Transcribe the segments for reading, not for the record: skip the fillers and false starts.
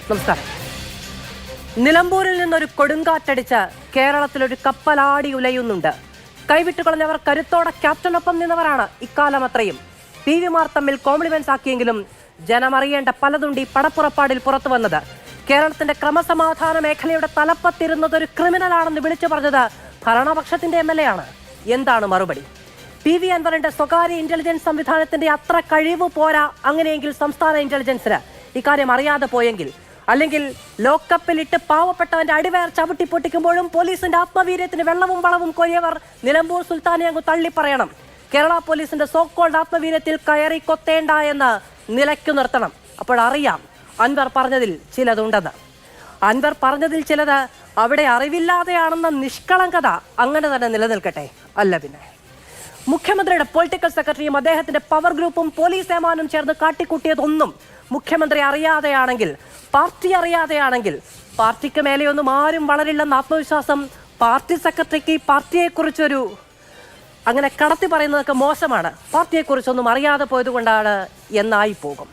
നമസ്കാരം. നിലമ്പൂരിൽ നിന്നൊരു കൊടുങ്കാറ്റടിച്ച് കേരളത്തിലൊരു കപ്പലാടി ഉലയുന്നുണ്ട്. കൈവിട്ടുകളഞ്ഞവർ കരുത്തോടെ ക്യാപ്റ്റനൊപ്പം നിന്നവരാണ് ഇക്കാലം അത്രയും. PV മാർ തമ്മിൽ കോംപ്ലിമെന്റ്സ് ആക്കിയെങ്കിലും ജനമറിയേണ്ട പലതുണ്ട് ഈ പടപ്പുറപ്പാടിൽ പുറത്തു വന്നത്. കേരളത്തിന്റെ ക്രമസമാധാന മേഖലയുടെ തലപ്പത്തിരുന്നത് ഒരു ക്രിമിനലാണെന്ന് വിളിച്ചു പറഞ്ഞത് ഭരണപക്ഷത്തിന്റെ MLA ആണ്. എന്താണ് മറുപടി? PV അൻവറിന്റെ സ്വകാര്യ ഇന്റലിജൻസ് സംവിധാനത്തിന്റെ അത്ര കഴിവ് പോരാ. അങ്ങനെയെങ്കിൽ സംസ്ഥാന ഇന്റലിജൻസിന് ഇക്കാര്യം അറിയാതെ പോയെങ്കിൽ, അല്ലെങ്കിൽ ലോക്കപ്പിലിട്ട് പാവപ്പെട്ടവന്റെ അടിവയർ ചവിട്ടി പൊട്ടിക്കുമ്പോഴും പോലീസിന്റെ ആത്മവീര്യത്തിന് വെള്ളവും വളവും കൊയ്യവർ നിലമ്പൂർ സുൽത്താനെ അങ്ങ് തള്ളിപ്പറയണം. കേരള പോലീസിന്റെ സോക്കോൾഡ് ആത്മവീര്യത്തിൽ കയറി കൊത്തേണ്ട എന്ന് നിലയ്ക്കു നിർത്തണം. അപ്പോഴറിയാം അൻവർ പറഞ്ഞതിൽ ചിലതുണ്ടെന്ന്. അൻവർ പറഞ്ഞതിൽ ചിലത് അവിടെ അറിവില്ലാതെയാണെന്ന നിഷ്കളങ്കത അങ്ങനെ തന്നെ നിലനിൽക്കട്ടെ. അല്ല പിന്നെ മുഖ്യമന്ത്രിയുടെ പൊളിറ്റിക്കൽ സെക്രട്ടറിയും അദ്ദേഹത്തിന്റെ പവർ ഗ്രൂപ്പും പോലീസ് ഏമാനും ചേർന്ന് കാട്ടിക്കൂട്ടിയതൊന്നും മുഖ്യമന്ത്രി അറിയാതെയാണെങ്കിൽ, പാർട്ടി അറിയാതെയാണെങ്കിൽ, പാർട്ടിക്ക് മേലെയൊന്നും ആരും വളരില്ലെന്ന ആത്മവിശ്വാസം പാർട്ടി സെക്രട്ടറിക്ക് പാർട്ടിയെക്കുറിച്ചൊരു അങ്ങനെ കടത്തി പറയുന്നതൊക്കെ മോശമാണ്. പാർട്ടിയെക്കുറിച്ചൊന്നും അറിയാതെ പോയത് കൊണ്ടാണ് എന്നായി പോകും.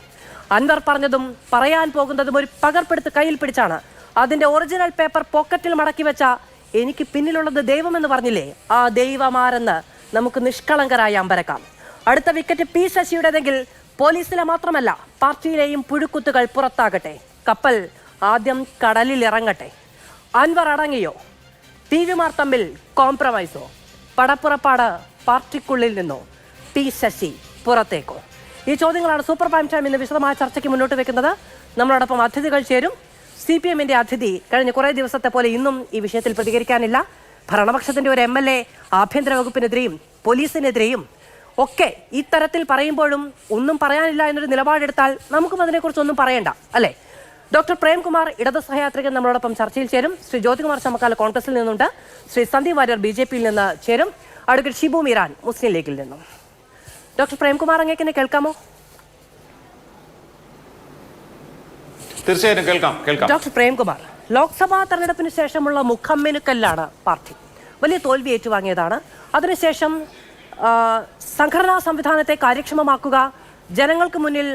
അൻവർ പറഞ്ഞതും പറയാൻ പോകുന്നതും ഒരു പകർപ്പെടുത്ത് കയ്യിൽ പിടിച്ചാണ്. അതിന്റെ ഒറിജിനൽ പേപ്പർ പോക്കറ്റിൽ മടക്കി വെച്ച എനിക്ക് പിന്നിലുള്ളത് ദൈവമെന്ന് പറഞ്ഞില്ലേ, ആ ദൈവമാരെന്ന് നമുക്ക് നിഷ്കളങ്കരായി അമ്പരക്കാം. അടുത്ത വിക്കറ്റ് P ശശിയുടേതെങ്കിൽ പോലീസിലെ മാത്രമല്ല പാർട്ടിയിലെയും പുഴുക്കുത്തുകൾ പുറത്താകട്ടെ. കപ്പൽ ആദ്യം കടലിൽ ഇറങ്ങട്ടെ. അൻവർ അടങ്ങിയോ? PV മാർ തമ്മിൽ കോംപ്രമൈസോ? പടപ്പുറപ്പാട് പാർട്ടിക്കുള്ളിൽ നിന്നോ? P ശശി പുറത്തേക്കോ? ഈ ചോദ്യങ്ങളാണ് സൂപ്പർ പ്രൈം ടൈം ഇന്ന് വിശദമായ ചർച്ചയ്ക്ക് മുന്നോട്ട് വെക്കുന്നത്. നമ്മളോടൊപ്പം അതിഥികൾ ചേരും. CPMന്റെ അതിഥി കഴിഞ്ഞ കുറേ ദിവസത്തെ പോലെ ഇന്നും ഈ വിഷയത്തിൽ പ്രതികരിക്കാനില്ല. ഭരണപക്ഷത്തിന്റെ ഒരു MLA ആഭ്യന്തര വകുപ്പിനെതിരെയും പോലീസിനെതിരെയും ഒക്കെ ഇത്തരത്തിൽ പറയുമ്പോഴും ഒന്നും പറയാനില്ല എന്നൊരു നിലപാടെടുത്താൽ നമുക്കും അതിനെക്കുറിച്ചൊന്നും പറയണ്ട, അല്ലേ? ഡോക്ടർ പ്രേംകുമാർ ഇടത് സഹയാത്രികൻ നമ്മളോടൊപ്പം ചർച്ചയിൽ ചേരും. ശ്രീ ജ്യോതികുമാർ ചമ്മക്കാല കോൺഗ്രസിൽ നിന്നുണ്ട്. ശ്രീ സന്ദീപ് വാര്യർ BJPയിൽ നിന്ന് ചേരും. അഡ്വക്കേറ്റ് ഷിബു മീരാൻ മുസ്ലിം ലീഗിൽ നിന്നും. ഡോക്ടർ പ്രേംകുമാർ, അങ്ങേക്കെന്നെ കേൾക്കാമോ? തീർച്ചയായിട്ടും കേൾക്കാം. ഡോക്ടർ പ്രേംകുമാർ, ലോക്സഭാ തെരഞ്ഞെടുപ്പിന് ശേഷമുള്ള മുഖമ്മിനുക്കല്ലാണ് പാർട്ടി. വലിയ തോൽവി ഏറ്റുവാങ്ങിയതാണ്. അതിനുശേഷം സംഘടനാ സംവിധാനത്തെ കാര്യക്ഷമമാക്കുക, ജനങ്ങൾക്ക് മുന്നിൽ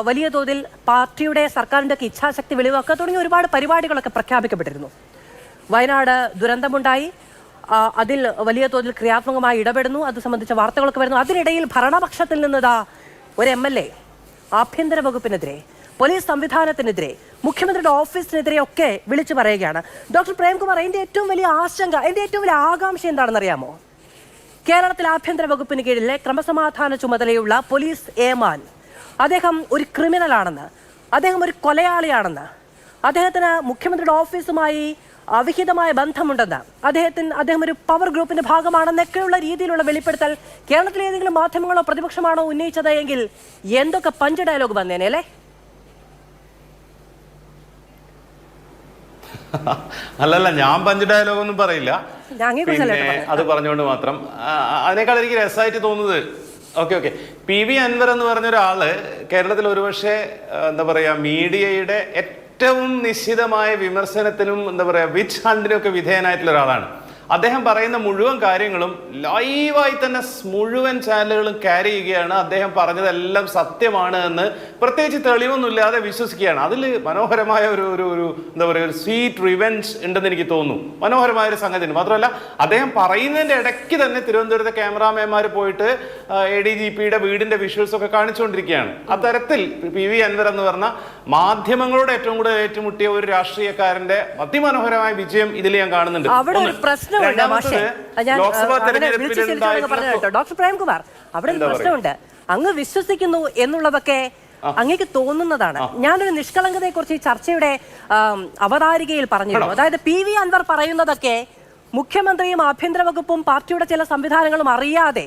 വലിയ തോതിൽ പാർട്ടിയുടെ സർക്കാരിൻ്റെ ഇച്ഛാശക്തി വെളിവാക്കുക തുടങ്ങിയ ഒരുപാട് പരിപാടികളൊക്കെ പ്രഖ്യാപിക്കപ്പെട്ടിരുന്നു. വയനാട് ദുരന്തമുണ്ടായി, അതിൽ വലിയ തോതിൽ ക്രിയാത്മകമായി ഇടപെടുന്നു, അത് സംബന്ധിച്ച വാർത്തകളൊക്കെ വരുന്നു. അതിനിടയിൽ ഭരണപക്ഷത്തിൽ നിന്നതാ ഒരു MLA ആഭ്യന്തര വകുപ്പിനെതിരെ, പോലീസ് സംവിധാനത്തിനെതിരെ, മുഖ്യമന്ത്രിയുടെ ഓഫീസിനെതിരെ ഒക്കെ വിളിച്ചു പറയുകയാണ്. ഡോക്ടർ പ്രേംകുമാർ, എൻ്റെ ഏറ്റവും വലിയ ആശങ്ക, എൻ്റെ ഏറ്റവും വലിയ ആകാംക്ഷ എന്താണെന്ന് അറിയാമോ? കേരളത്തിൽ ആഭ്യന്തര വകുപ്പിന് കീഴിലെ ക്രമസമാധാന ചുമതലയുള്ള പോലീസ് ഏമാൻ, അദ്ദേഹം ഒരു ക്രിമിനലാണെന്ന്, അദ്ദേഹം ഒരു കൊലയാളിയാണെന്ന്, അദ്ദേഹത്തിന് മുഖ്യമന്ത്രിയുടെ ഓഫീസുമായി അവിഹിതമായ ബന്ധമുണ്ടെന്ന്, അദ്ദേഹം ഒരു പവർ ഗ്രൂപ്പിന്റെ ഭാഗമാണെന്നൊക്കെയുള്ള രീതിയിലുള്ള വെളിപ്പെടുത്തൽ കേരളത്തിലെ ഏതെങ്കിലും മാധ്യമങ്ങളോ പ്രതിപക്ഷമാണോ ഉന്നയിച്ചത് എങ്കിൽ എന്തൊക്കെ പഞ്ച് ഡയലോഗ് വന്നേനെ അല്ലേ? അല്ലല്ല, ഞാൻ പഞ്ച് ഡയലോഗ് ഒന്നും പറയില്ല. അത് പറഞ്ഞുകൊണ്ട് മാത്രം അതിനേക്കാൾ എനിക്ക് രസമായിട്ട് തോന്നുന്നത്, ഓക്കെ PV അൻവർ എന്ന് പറഞ്ഞ ഒരാള് കേരളത്തിൽ ഒരുപക്ഷെ എന്താ പറയാ മീഡിയയുടെ ഏറ്റവും നിശ്ചിതമായ വിമർശനത്തിനും എന്താ പറയാ വിച്ച് ഹണ്ടിനും ഒക്കെ വിധേയനായിട്ടുള്ള ഒരാളാണ്. അദ്ദേഹം പറയുന്ന മുഴുവൻ കാര്യങ്ങളും ലൈവായി തന്നെ മുഴുവൻ ചാനലുകളും ക്യാരി ചെയ്യുകയാണ്. അദ്ദേഹം പറഞ്ഞതെല്ലാം സത്യമാണ് എന്ന് പ്രത്യേകിച്ച് തെളിവൊന്നുമില്ലാതെ വിശ്വസിക്കുകയാണ്. അതിൽ മനോഹരമായ ഒരു എന്താ പറയുക ഒരു സ്വീറ്റ് റിവെഞ്ച് ഉണ്ടെന്ന് എനിക്ക് തോന്നുന്നു. മനോഹരമായ ഒരു സംഗതി. മാത്രമല്ല, അദ്ദേഹം പറയുന്നതിൻ്റെ ഇടയ്ക്ക് തന്നെ തിരുവനന്തപുരത്തെ ക്യാമറാമാൻമാർ പോയിട്ട് ADGPയുടെ വീടിന്റെ വിഷ്വൽസ് ഒക്കെ കാണിച്ചുകൊണ്ടിരിക്കുകയാണ്. അത്തരത്തിൽ PV അൻവർ എന്ന് പറഞ്ഞ മാധ്യമങ്ങളോട് ഏറ്റവും കൂടുതൽ ഏറ്റുമുട്ടിയ ഒരു രാഷ്ട്രീയക്കാരന്റെ അതിമനോഹരമായ വിജയം ഇതിൽ ഞാൻ കാണുന്നുണ്ട്. ഡോക്ടർ പ്രേംകുമാർ, അവിടെ ഒരു പ്രശ്നമുണ്ട്. അങ്ങ് വിശ്വസിക്കുന്നു എന്നുള്ളതൊക്കെ അങ്ങേക്ക് തോന്നുന്നതാണ്. ഞാനൊരു നിഷ്കളങ്കതയെ കുറിച്ച് ഈ ചർച്ചയുടെ അവതാരികയിൽ പറഞ്ഞിരുന്നു. അതായത് PV അൻവർ പറയുന്നതൊക്കെ മുഖ്യമന്ത്രിയും ആഭ്യന്തര വകുപ്പും പാർട്ടിയുടെ ചില സംവിധാനങ്ങളും അറിയാതെ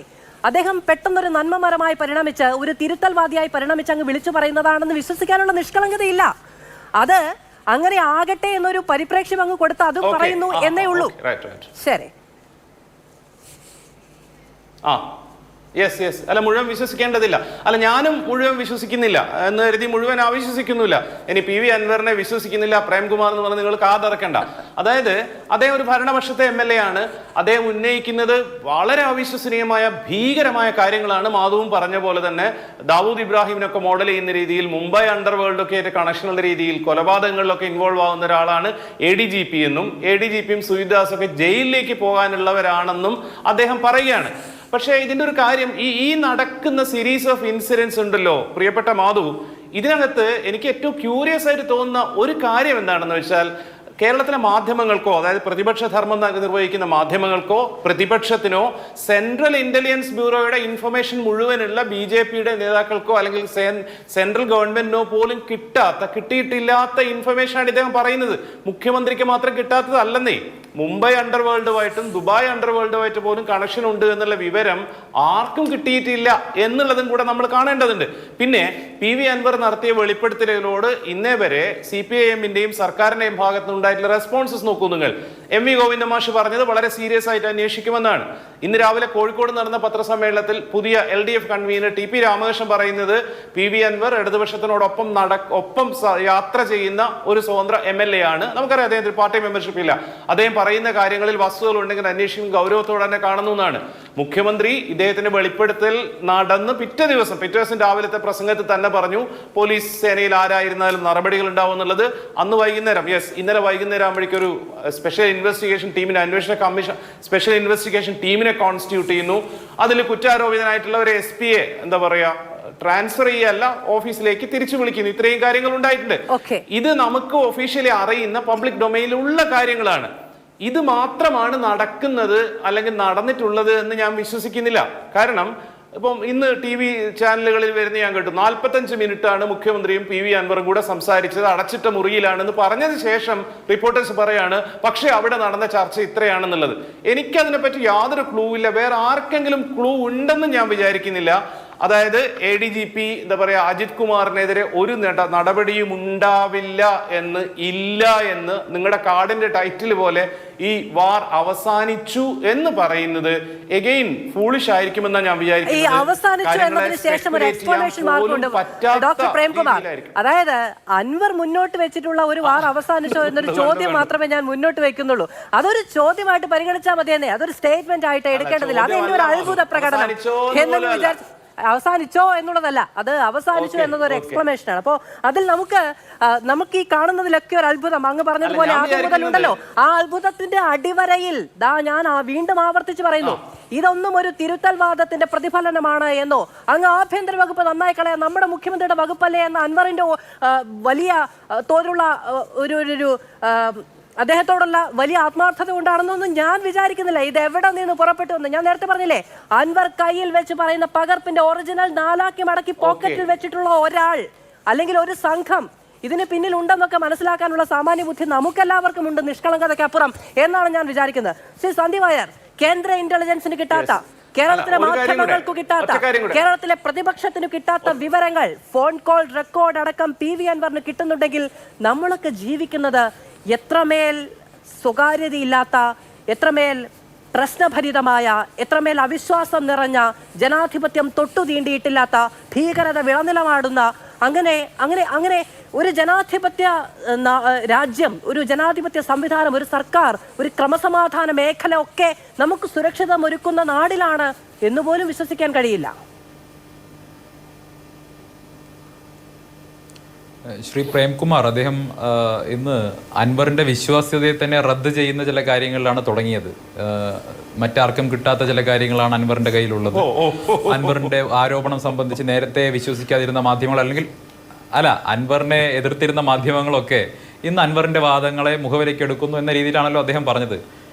അദ്ദേഹം പെട്ടെന്നൊരു നന്മമരമായി പരിണമിച്ച്, ഒരു തിരുത്തൽവാദിയായി പരിണമിച്ച് അങ്ങ് വിളിച്ചു പറയുന്നതാണെന്ന് വിശ്വസിക്കാനുള്ള നിഷ്കളങ്കതയില്ല. അത് അങ്ങനെ ആകട്ടെ എന്നൊരു പരിപ്രേക്ഷ്യം അങ്ങ് കൊടുത്ത് അത് പറയുന്നു എന്നേ ഉള്ളൂ. ശരി, യെസ് യെസ് അല്ല, മുഴുവൻ വിശ്വസിക്കേണ്ടതില്ല. അല്ല, ഞാനും മുഴുവൻ വിശ്വസിക്കുന്നില്ല എന്ന് കരുതി മുഴുവൻ അവിശ്വസിക്കുന്നില്ല. ഇനി പി വി അൻവറിനെ വിശ്വസിക്കുന്നില്ല, പ്രേംകുമാർ എന്ന് പറഞ്ഞ് നിങ്ങൾ കാതറക്കണ്ട. അതായത് അദ്ദേഹം ഒരു ഭരണപക്ഷത്തെ MLA ആണ്. അദ്ദേഹം ഉന്നയിക്കുന്നത് വളരെ അവിശ്വസനീയമായ ഭീകരമായ കാര്യങ്ങളാണ്. മാധവും പറഞ്ഞ പോലെ തന്നെ ദാവൂദ് ഇബ്രാഹിമിനൊക്കെ മോഡൽ ചെയ്യുന്ന രീതിയിൽ, മുംബൈ അണ്ടർവേൾഡ് ഒക്കെ ആയിട്ട് കണക്ഷനുള്ള രീതിയിൽ കൊലപാതകങ്ങളിലൊക്കെ ഇൻവോൾവ് ആവുന്ന ഒരാളാണ് ADGP എന്നും ADGPയും സുജിദാസും ഒക്കെ ജയിലിലേക്ക് പോകാനുള്ളവരാണെന്നും അദ്ദേഹം പറയുകയാണ്. പക്ഷേ ഇതിന്റെ ഒരു കാര്യം, ഈ നടക്കുന്ന സീരീസ് ഓഫ് ഇൻസിഡൻസ് ഉണ്ടല്ലോ പ്രിയപ്പെട്ട മാധു, ഇതിനകത്ത് എനിക്ക് ഏറ്റവും ക്യൂരിയസ് ആയിട്ട് തോന്നുന്ന ഒരു കാര്യം എന്താണെന്ന് വെച്ചാൽ, കേരളത്തിലെ മാധ്യമങ്ങൾക്കോ, അതായത് പ്രതിപക്ഷ ധർമ്മം നിർവഹിക്കുന്ന മാധ്യമങ്ങൾക്കോ പ്രതിപക്ഷത്തിനോ സെൻട്രൽ ഇന്റലിജൻസ് ബ്യൂറോയുടെ ഇൻഫർമേഷൻ മുഴുവനുള്ള BJPയുടെ നേതാക്കൾക്കോ അല്ലെങ്കിൽ സെൻട്രൽ ഗവൺമെന്റിനോ പോലും കിട്ടിയിട്ടില്ലാത്ത ഇൻഫർമേഷനാണ് ഇദ്ദേഹം പറയുന്നത്. മുഖ്യമന്ത്രിക്ക് മാത്രം കിട്ടാത്തതല്ലെന്നേ, മുംബൈ അണ്ടർവേൾഡുമായിട്ടും ദുബായ് അണ്ടർവേൾഡുമായിട്ട് പോലും കണക്ഷൻ ഉണ്ട് എന്നുള്ള വിവരം ആർക്കും കിട്ടിയിട്ടില്ല എന്നുള്ളതും കൂടെ നമ്മൾ കാണേണ്ടതുണ്ട്. പിന്നെ PV അൻവർ നടത്തിയ വെളിപ്പെടുത്തലുകളോട് ഇന്നേ വരെ CPIMന്റെയും സർക്കാരിന്റെയും ഭാഗത്ത് ഉണ്ടായിട്ടുള്ള റെസ്പോൺസസ് നോക്കൂ നിങ്ങൾ. MV ഗോവിന്ദ മാഷ് പറഞ്ഞത് വളരെ സീരിയസ് ആയിട്ട് അന്വേഷിക്കുമെന്നാണ്. ഇന്ന് രാവിലെ കോഴിക്കോട് നടന്ന പത്രസമ്മേളനത്തിൽ പുതിയ LDF കൺവീനർ TP രാമകൃഷ്ണൻ പറയുന്നത് PV അൻവർ ഇടതുപക്ഷത്തിനോടൊപ്പം യാത്ര ചെയ്യുന്ന ഒരു സ്വതന്ത്ര MLA ആണ്. നമുക്കറിയാം അദ്ദേഹത്തിന് പാർട്ടി മെമ്പർഷിപ്പ് ഇല്ല. അദ്ദേഹം പറയുന്ന കാര്യങ്ങളിൽ വസ്തുതകൾ ഉണ്ടെങ്കിൽ അന്വേഷിക്കും ഗൗരവത്തോടെ തന്നെ കാണുന്നു എന്നാണ്. മുഖ്യമന്ത്രി ഇദ്ദേഹത്തിന്റെ വെളിപ്പെടുത്തൽ നടന്ന് പിറ്റേ ദിവസം രാവിലത്തെ പ്രസംഗത്തിൽ തന്നെ പറഞ്ഞു പോലീസ് സേനയിൽ ആരായിരുന്നാലും നടപടികൾ ഉണ്ടാവും എന്നുള്ളത്. അന്ന് വൈകുന്നേരം, ഇന്നലെ വൈകുന്നേരം ആകുമ്പോഴേക്കും ഒരു സ്പെഷ്യൽ ഇൻവെസ്റ്റിഗേഷൻ ടീമിനെ, അന്വേഷണ കമ്മീഷൻ സ്പെഷ്യൽ ഇൻവെസ്റ്റിഗേഷൻ ടീമിനെ കോൺസ്റ്റിറ്റ്യൂട്ട് ചെയ്യുന്നു. അതിൽ കുറ്റാരോപിതനായിട്ടുള്ള ഒരു SP-യെ എന്താ പറയാ ട്രാൻസ്ഫർ ചെയ്യല്ല, ഓഫീസിലേക്ക് തിരിച്ചു വിളിക്കുന്നു. ഇത്രയും കാര്യങ്ങൾ ഉണ്ടായിട്ടുണ്ട്. ഇത് നമുക്ക് ഒഫീഷ്യലി അറിയുന്ന പബ്ലിക് ഡൊമൈനിലുള്ള കാര്യങ്ങളാണ്. ഇത് മാത്രമാണ് നടക്കുന്നത് അല്ലെങ്കിൽ നടന്നിട്ടുള്ളത് എന്ന് ഞാൻ വിശ്വസിക്കുന്നില്ല. കാരണം ഇപ്പം ഇന്ന് TV ചാനലുകളിൽ വരുന്ന ഞാൻ കേട്ടു 45 മിനിറ്റാണ് മുഖ്യമന്ത്രിയും PV അൻവറും കൂടെ സംസാരിച്ചത്, അടച്ചിട്ട മുറിയിലാണെന്ന് പറഞ്ഞതിന് ശേഷം റിപ്പോർട്ടേഴ്സ് പറയാണ് പക്ഷേ അവിടെ നടന്ന ചർച്ച ഇത്രയാണെന്നുള്ളത്. എനിക്കതിനെപ്പറ്റി യാതൊരു ക്ലൂ ഇല്ല. വേറെ ആർക്കെങ്കിലും ക്ലൂ ഉണ്ടെന്ന് ഞാൻ വിചാരിക്കുന്നില്ല. അതായത് ADGP എന്താ പറയാ അജിത് കുമാറിനെതിരെ ഒരു നടപടിയും ഉണ്ടാവില്ല എന്ന് നിങ്ങളുടെ കാർഡിന്റെ ടൈറ്റിൽ പോലെ ഈ വാർ അവസാനിച്ചു എന്ന് പറയുന്നത് എഗെയിൻ ഫൂളിഷ് ആയിരിക്കുമെന്നാണ് ഞാൻ വിചാരിക്കുന്നത്. അതായത് അൻവർ മുന്നോട്ട് വെച്ചിട്ടുള്ള ഒരു വാർ അവസാനിച്ചോ എന്നൊരു ചോദ്യം മാത്രമേ ഞാൻ മുന്നോട്ട് വെക്കുന്നുള്ളൂ. അതൊരു ചോദ്യമായിട്ട് പരിഗണിച്ചാൽ മതിയെന്നേ, അതൊരു സ്റ്റേറ്റ്മെന്റ് ആയിട്ട് എടുക്കേണ്ടതില്ല. അത് എന്റെ ഒരു അത്ഭുത പ്രകടനം എന്ന് വിചാരിച്ചു. അവസാനിച്ചോ എന്നുള്ളതല്ല, അത് അവസാനിച്ചു എന്നതൊരു എക്സ്പ്ലനേഷൻ ആണ്. അപ്പോൾ അതിൽ നമുക്ക് ഈ കാണുന്നതിലൊക്കെ ഒരു അത്ഭുതം, അങ്ങ് പറഞ്ഞതുപോലെ ആദ്യം മുതലുണ്ടല്ലോ, ആ അത്ഭുതത്തിന്റെ അടിവരയിൽ ഞാൻ വീണ്ടും ആവർത്തിച്ച് പറയുന്നു, ഇതൊന്നും ഒരു തിരുത്തൽവാദത്തിന്റെ പ്രതിഫലനമാണ് എന്നോ, അങ്ങ് ആഭ്യന്തര വകുപ്പ് നന്നായി കളയാൻ നമ്മുടെ മുഖ്യമന്ത്രിയുടെ വകുപ്പല്ലേ എന്ന അൻവറിന്റെ വലിയ തോതിലുള്ള ഒരു അദ്ദേഹത്തോടുള്ള വലിയ ആത്മാർത്ഥത കൊണ്ടാണെന്നൊന്നും ഞാൻ വിചാരിക്കുന്നില്ല. ഇത് എവിടെ നിന്ന് പുറപ്പെട്ടു എന്ന് ഞാൻ നേരത്തെ പറഞ്ഞില്ലേ, അൻവർ കയ്യിൽ വെച്ച് പറയുന്ന പകർപ്പിന്റെ ഒറിജിനൽ 4 മടക്കി പോക്കറ്റിൽ വെച്ചിട്ടുള്ള ഒരാൾ അല്ലെങ്കിൽ ഒരു സംഘം ഇതിന് പിന്നിൽ ഉണ്ടെന്നൊക്കെ മനസ്സിലാക്കാനുള്ള സാമാന്യ ബുദ്ധി നമുക്കെല്ലാവർക്കും ഉണ്ട്, നിഷ്കളങ്കതയ്ക്കപ്പുറം എന്നാണ് ഞാൻ വിചാരിക്കുന്നത്. ശ്രീ സന്ദീപ് വാര്യർ, കേന്ദ്ര ഇന്റലിജൻസിന് കിട്ടാത്ത, കേരളത്തിലെ മാധ്യമങ്ങൾക്ക് കിട്ടാത്ത, കേരളത്തിലെ പ്രതിപക്ഷത്തിന് കിട്ടാത്ത വിവരങ്ങൾ, ഫോൺ കോൾ റെക്കോർഡ് അടക്കം PV അൻവറിന് കിട്ടുന്നുണ്ടെങ്കിൽ നമ്മളൊക്കെ ജീവിക്കുന്നത് എത്രമേൽ സ്വകാര്യതയില്ലാത്ത, എത്രമേൽ പ്രശ്നഭരിതമായ, എത്രമേൽ അവിശ്വാസം നിറഞ്ഞ, ജനാധിപത്യം തൊട്ടു തീണ്ടിയിട്ടില്ലാത്ത, ഭീകരത വിളനിലമാടുന്ന അങ്ങനെ ഒരു ജനാധിപത്യ രാജ്യം, ഒരു ജനാധിപത്യ സംവിധാനം, ഒരു സർക്കാർ, ഒരു ക്രമസമാധാന മേഖല ഒക്കെ നമുക്ക് സുരക്ഷിതം ഒരുക്കുന്ന നാടിലാണ് എന്നുപോലും വിശ്വസിക്കാൻ കഴിയില്ല. ശ്രീ പ്രേംകുമാർ, അദ്ദേഹം ഇന്ന് അൻവറിന്റെ വിശ്വാസ്യതയെ തന്നെ റദ്ദ് ചെയ്യുന്ന ചില കാര്യങ്ങളിലാണ് തുടങ്ങിയത്. മറ്റാർക്കും കിട്ടാത്ത ചില കാര്യങ്ങളാണ് അൻവറിന്റെ കയ്യിലുള്ളത്. അൻവറിന്റെ ആരോപണം സംബന്ധിച്ച് നേരത്തെ വിശ്വസിക്കാതിരുന്ന മാധ്യമങ്ങൾ, അല്ലെങ്കിൽ അൻവറിനെ എതിർത്തിരുന്ന മാധ്യമങ്ങളൊക്കെ ഇന്ന് അൻവറിന്റെ വാദങ്ങളെ മുഖവിലേക്ക് എടുക്കുന്നു എന്ന രീതിയിലാണല്ലോ അദ്ദേഹം പറഞ്ഞത്.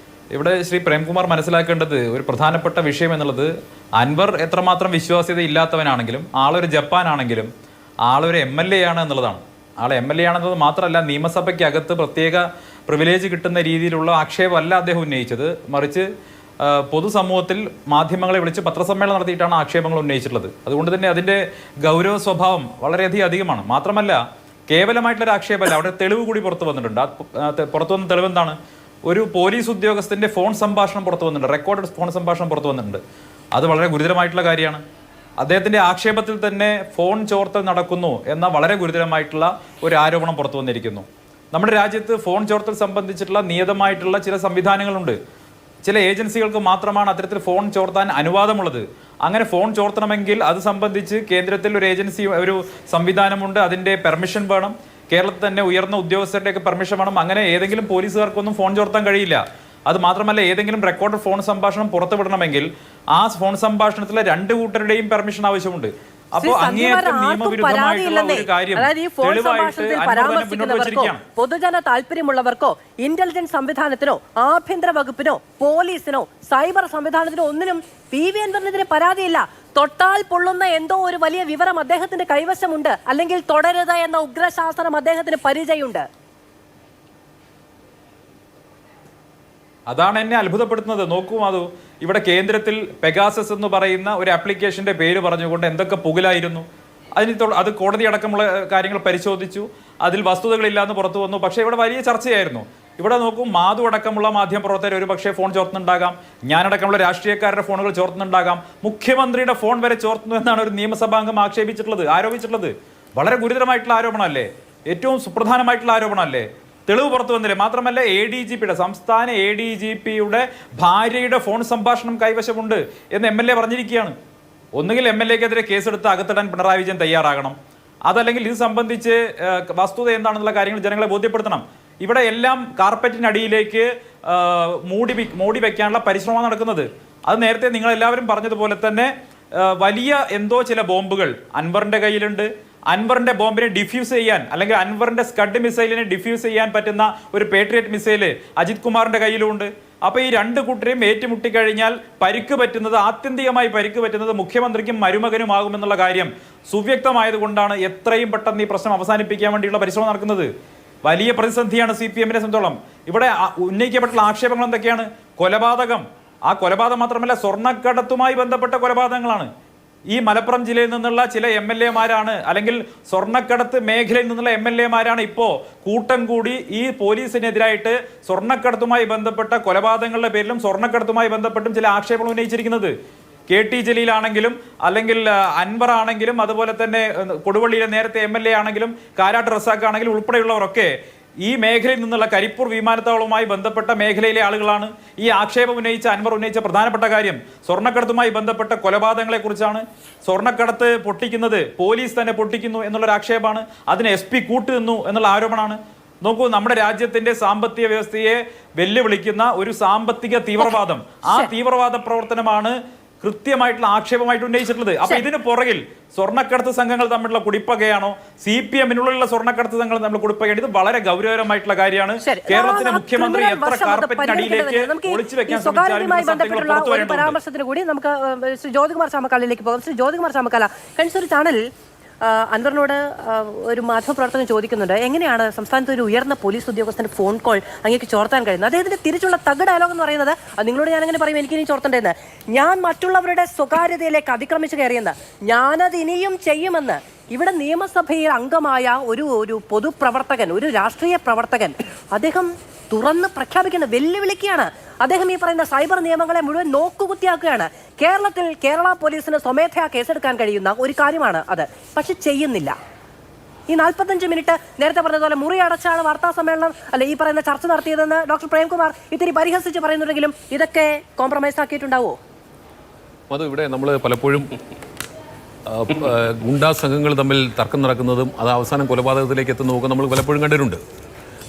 ഇവിടെ ശ്രീ പ്രേംകുമാർ മനസ്സിലാക്കേണ്ടത് ഒരു പ്രധാനപ്പെട്ട വിഷയം എന്നുള്ളത്, അൻവർ എത്രമാത്രം വിശ്വാസ്യത ഇല്ലാത്തവനാണെങ്കിലും, ആളൊരു ജപ്പാനാണെങ്കിലും, ആളൊരു MLA ആണ് എന്നുള്ളതാണ്. ആൾ MLA ആണെന്നത് മാത്രമല്ല, നിയമസഭയ്ക്ക് അകത്ത് പ്രത്യേക പ്രിവിലേജ് കിട്ടുന്ന രീതിയിലുള്ള ആക്ഷേപമല്ല അദ്ദേഹം ഉന്നയിച്ചത്. മറിച്ച് പൊതുസമൂഹത്തിൽ മാധ്യമങ്ങളെ വിളിച്ച് പത്രസമ്മേളനം നടത്തിയിട്ടാണ് ആക്ഷേപങ്ങൾ ഉന്നയിച്ചിട്ടുള്ളത്. അതുകൊണ്ട് തന്നെ അതിൻ്റെ ഗൗരവ സ്വഭാവം വളരെയധികം അധികമാണ്. മാത്രമല്ല, കേവലമായിട്ടുള്ളൊരു ആക്ഷേപമല്ല, അവിടെ തെളിവ് കൂടി പുറത്തു വന്നിട്ടുണ്ട്. പുറത്തു വന്ന തെളിവ് എന്താണ്? ഒരു പോലീസ് ഉദ്യോഗസ്ഥന്റെ ഫോൺ സംഭാഷണം പുറത്തു വന്നിട്ടുണ്ട്, റെക്കോർഡഡ് ഫോൺ സംഭാഷണം പുറത്തു വന്നിട്ടുണ്ട്. അത് വളരെ ഗുരുതരമായിട്ടുള്ള കാര്യമാണ്. അദ്ദേഹത്തിന്റെ ആക്ഷേപത്തിൽ തന്നെ ഫോൺ ചോർത്തൽ നടക്കുന്നു എന്ന വളരെ ഗുരുതരമായിട്ടുള്ള ഒരു ആരോപണം പുറത്തു വന്നിരിക്കുന്നു. നമ്മുടെ രാജ്യത്ത് ഫോൺ ചോർത്തൽ സംബന്ധിച്ചിട്ടുള്ള നിയതമായിട്ടുള്ള ചില സംവിധാനങ്ങളുണ്ട്. ചില ഏജൻസികൾക്ക് മാത്രമാണ് അത്തരത്തിൽ ഫോൺ ചോർത്താൻ അനുവാദമുള്ളത്. അങ്ങനെ ഫോൺ ചോർത്തണമെങ്കിൽ അത് സംബന്ധിച്ച് കേന്ദ്രത്തിൽ ഒരു ഏജൻസി, ഒരു സംവിധാനമുണ്ട്. അതിൻ്റെ പെർമിഷൻ വേണം. കേരളത്തിൽ തന്നെ ഉയർന്ന ഉദ്യോഗസ്ഥരുടെയൊക്കെ പെർമിഷൻ വേണം. അങ്ങനെ ഏതെങ്കിലും പോലീസുകാർക്കൊന്നും ഫോൺ ചോർത്താൻ കഴിയില്ല. അത് മാത്രമല്ല, ഏതെങ്കിലും റെക്കോർഡ് ഫോൺ സംഭാഷണം പുറത്തുവിടണമെങ്കിൽ ആ ഫോൺ സംഭാഷണത്തിലെ 2 കൂട്ടരുടെയും പെർമിഷൻ ആവശ്യമുണ്ട്. അപ്പോൾ അങ്ങേയറ്റം നിയമവിരുദ്ധമായിട്ടുള്ള ഒരു കാര്യം പൊതുജന താല്പര്യമുള്ളവർക്കോ ഇന്റലിജൻസ് സംവിധാനത്തിനോ ആഭ്യന്തര വകുപ്പിനോ പോലീസിനോ സൈബർ സംവിധാനത്തിനോ ഒന്നിനും PV അൻവറിനെതിരെ പരാതിയില്ല. തൊട്ടാൽ പൊള്ളുന്ന എന്തോ ഒരു വലിയ വിവരം അദ്ദേഹത്തിന്റെ കൈവശമുണ്ട്, അല്ലെങ്കിൽ തുടരുത് എന്ന ഉഗ്രശാസനം അദ്ദേഹത്തിന് പരിചയമുണ്ട്. അതാണ് എന്നെ അത്ഭുതപ്പെടുത്തുന്നത്. നോക്കൂ മാധു, ഇവിടെ കേന്ദ്രത്തിൽ പെഗാസസ് എന്ന് പറയുന്ന ഒരു ആപ്ലിക്കേഷന്റെ പേര് പറഞ്ഞുകൊണ്ട് എന്തൊക്കെ പുകലായിരുന്നു. അത് കോടതി അടക്കമുള്ള കാര്യങ്ങൾ പരിശോധിച്ചു. അതിൽ വസ്തുതകളില്ലാന്ന് പുറത്തു വന്നു. പക്ഷേ ഇവിടെ വലിയ ചർച്ചയായിരുന്നു. ഇവിടെ നോക്കൂ, മാധു അടക്കമുള്ള മാധ്യമപ്രവർത്തകർ ഒരു പക്ഷേ ഫോൺ ചോർത്തുന്നുണ്ടാകാം, ഞാനടക്കമുള്ള രാഷ്ട്രീയക്കാരുടെ ഫോണുകൾ ചോർത്തുന്നുണ്ടാകാം, മുഖ്യമന്ത്രിയുടെ ഫോൺ വരെ ചോർത്തുന്നു എന്നാണ് ഒരു നിയമസഭാംഗം ആരോപിച്ചിട്ടുള്ളത്. വളരെ ഗുരുതരമായിട്ടുള്ള ആരോപണമല്ലേ? ഏറ്റവും സുപ്രധാനമായിട്ടുള്ള ആരോപണമല്ലേ? തെളിവ് പുറത്തു വന്നില്ലേ? മാത്രമല്ല, ADGPയുടെ സംസ്ഥാന ADGPയുടെ ഭാര്യയുടെ ഫോൺ സംഭാഷണം കൈവശമുണ്ട് എന്ന് MLA പറഞ്ഞിരിക്കുകയാണ്. ഒന്നുകിൽ MLAക്കെതിരെ കേസെടുത്ത് അകത്തിടാൻ പിണറായി വിജയൻ തയ്യാറാകണം, അതല്ലെങ്കിൽ ഇത് സംബന്ധിച്ച് വസ്തുത എന്താണെന്നുള്ള കാര്യങ്ങൾ ജനങ്ങളെ ബോധ്യപ്പെടുത്തണം. ഇവിടെ എല്ലാം കാർപ്പറ്റിനടിയിലേക്ക് മൂടി വെക്കാനുള്ള പരിശ്രമം നടക്കുന്നത്. അത് നേരത്തെ നിങ്ങളെല്ലാവരും പറഞ്ഞതുപോലെ തന്നെ വലിയ എന്തോ ചില ബോംബുകൾ അൻവറിന്റെ കയ്യിലുണ്ട്. അൻവറിന്റെ ബോംബിനെ ഡിഫ്യൂസ് ചെയ്യാൻ, അല്ലെങ്കിൽ അൻവറിന്റെ സ്കഡ് മിസൈലിനെ ഡിഫ്യൂസ് ചെയ്യാൻ പറ്റുന്ന ഒരു പേട്രിയറ്റ് മിസൈല് അജിത് കുമാറിന്റെ കയ്യിലുമുണ്ട്. അപ്പൊ ഈ 2 കൂട്ടരെയും ഏറ്റുമുട്ടിക്കഴിഞ്ഞാൽ ആത്യന്തികമായി പരിക്ക് പറ്റുന്നത് മുഖ്യമന്ത്രിക്കും മരുമകനുമാകുമെന്നുള്ള കാര്യം സുവ്യക്തമായതുകൊണ്ടാണ് എത്രയും പെട്ടെന്ന് ഈ പ്രശ്നം അവസാനിപ്പിക്കാൻ വേണ്ടിയുള്ള പരിശ്രമം നടക്കുന്നത്. വലിയ പ്രതിസന്ധിയാണ് CPM-നെ സംബന്ധിച്ചോളം. ഇവിടെ ഉന്നയിക്കപ്പെട്ടുള്ള ആക്ഷേപങ്ങൾ എന്തൊക്കെയാണ്? കൊലപാതകം. ആ കൊലപാതകം മാത്രമല്ല, സ്വർണ്ണക്കടത്തുമായി ബന്ധപ്പെട്ട കൊലപാതകങ്ങളാണ്. ഈ മലപ്പുറം ജില്ലയിൽ നിന്നുള്ള ചില MLA-മാരാണ്, അല്ലെങ്കിൽ സ്വർണ്ണക്കടത്ത് മേഖലയിൽ നിന്നുള്ള MLA-മാരാണ് ഇപ്പോൾ കൂട്ടം കൂടി ഈ പോലീസിനെതിരായിട്ട് സ്വർണ്ണക്കടത്തുമായി ബന്ധപ്പെട്ട കൊലപാതകങ്ങളുടെ പേരിലും സ്വർണ്ണക്കടത്തുമായി ബന്ധപ്പെട്ടും ചില ആക്ഷേപങ്ങൾ ഉന്നയിച്ചിരിക്കുന്നത്. KT ജലീലാണെങ്കിലും, അല്ലെങ്കിൽ അൻവർ ആണെങ്കിലും, അതുപോലെ തന്നെ കൊടുവള്ളിയിലെ നേരത്തെ MLA ആണെങ്കിലും, കാരാട്ട് റസാഖ് ആണെങ്കിലും ഉൾപ്പെടെയുള്ളവരൊക്കെ ഈ മേഖലയിൽ നിന്നുള്ള കരിപ്പൂർ വിമാനത്താവളവുമായി ബന്ധപ്പെട്ട മേഖലയിലെ ആളുകളാണ്. ഈ ആക്ഷേപം അൻവർ ഉന്നയിച്ച പ്രധാനപ്പെട്ട കാര്യം സ്വർണ്ണക്കടത്തുമായി ബന്ധപ്പെട്ട കൊലപാതകങ്ങളെ കുറിച്ചാണ്. സ്വർണ്ണക്കടത്ത് പൊട്ടിക്കുന്നത് പോലീസ് തന്നെ പൊട്ടിക്കുന്നു എന്നുള്ളൊരു ആക്ഷേപമാണ്. അതിന് SP കൂട്ടുനിന്നു എന്നുള്ള ആരോപണമാണ്. നോക്കൂ, നമ്മുടെ രാജ്യത്തിന്റെ സാമ്പത്തിക വ്യവസ്ഥയെ വെല്ലുവിളിക്കുന്ന ഒരു സാമ്പത്തിക തീവ്രവാദം, ആ തീവ്രവാദ പ്രവർത്തനമാണ് കൃത്യമായിട്ടുള്ള ആക്ഷേപമായിട്ട് ഉന്നയിച്ചിട്ടുള്ളത്. അപ്പൊ ഇതിന് പുറകിൽ സ്വർണ്ണക്കടത്ത് സംഘങ്ങൾ തമ്മിലുള്ള കുടിപ്പകയാണോ, CPM-നുള്ള സ്വർണ്ണക്കടത്ത് സംഘങ്ങൾ തമ്മിലുള്ള കുടിപ്പകയാണ്? ഇത് വളരെ ഗൗരവമായിട്ടുള്ള കാര്യമാണ്. കേരളത്തിലെ മുഖ്യമന്ത്രി എത്ര കാർപ്പറ്റിനടിയിലേക്ക് ഒളിച്ചു വെക്കാൻ ശ്രമിച്ചാലും പരാമർശത്തിന് കൂടി നമുക്ക് ശ്രീ ജ്യോതികുമാർ ചാമക്കാലിലേക്ക് പോകാം. ശ്രീ ജ്യോതികുമാർ ചാമക്കാല, കൺസൂർ ചാനലിൽ അൻവറിനോട് ഒരു മാധ്യമപ്രവർത്തകൻ ചോദിക്കുന്നുണ്ട്, എങ്ങനെയാണ് സംസ്ഥാനത്ത് ഒരു ഉയർന്ന പോലീസ് ഉദ്യോഗസ്ഥന്റെ ഫോൺ കോൾ അങ്ങേക്ക് ചോർത്താൻ കഴിയുന്നത്? അദ്ദേഹത്തിന്റെ തിരിച്ചുള്ള ഡയലോഗ് എന്ന് പറയുന്നത്, നിങ്ങളോട് ഞാൻ അങ്ങനെ പറയും, എനിക്കിനി ചോർത്തേണ്ടതെന്ന്, ഞാൻ മറ്റുള്ളവരുടെ സ്വകാര്യതയിലേക്ക് അതിക്രമിച്ചു കയറിയെന്ന്, ഞാനത് ഇനിയും ചെയ്യുമെന്ന് ഇവിടെ നിയമസഭയിൽ അംഗമായ ഒരു പൊതുപ്രവർത്തകൻ, ഒരു രാഷ്ട്രീയ പ്രവർത്തകൻ, അദ്ദേഹം തുറന്ന് പ്രഖ്യാപിക്കുന്ന വെല്ലുവിളിക്കുകയാണ്. അദ്ദേഹം ഈ പറയുന്ന സൈബർ നിയമങ്ങളെ മുഴുവൻ നോക്കുകുത്തിയാക്കുകയാണ്. കേരള പോലീസിന് സ്വമേധയാ കേസെടുക്കാൻ കഴിയുന്ന ഒരു കാര്യമാണ് അത്, പക്ഷെ ചെയ്യുന്നില്ല. ഈ 45 മിനിറ്റ് നേരത്തെ പറഞ്ഞതുപോലെ മുറി അടച്ചാണ് വാർത്താ സമ്മേളനം ഈ പറയുന്ന ചർച്ച നടത്തിയതെന്ന് ഡോക്ടർ പ്രേംകുമാർ ഇത്തിരി പരിഹസിച്ച് പറയുന്നുണ്ടെങ്കിലും ഇതൊക്കെ കോംപ്രമൈസ് ആക്കിയിട്ടുണ്ടാവോ? അത് ഇവിടെ നമ്മൾ പലപ്പോഴും ഗുണ്ടാ സംഘങ്ങൾ തമ്മിൽ തർക്കം നടക്കുന്നതും അത് അവസാനം കൊലപാതകത്തിലേക്ക് എത്തുന്നതൊക്കെ നമ്മൾ പലപ്പോഴും കണ്ടിട്ടുണ്ട്.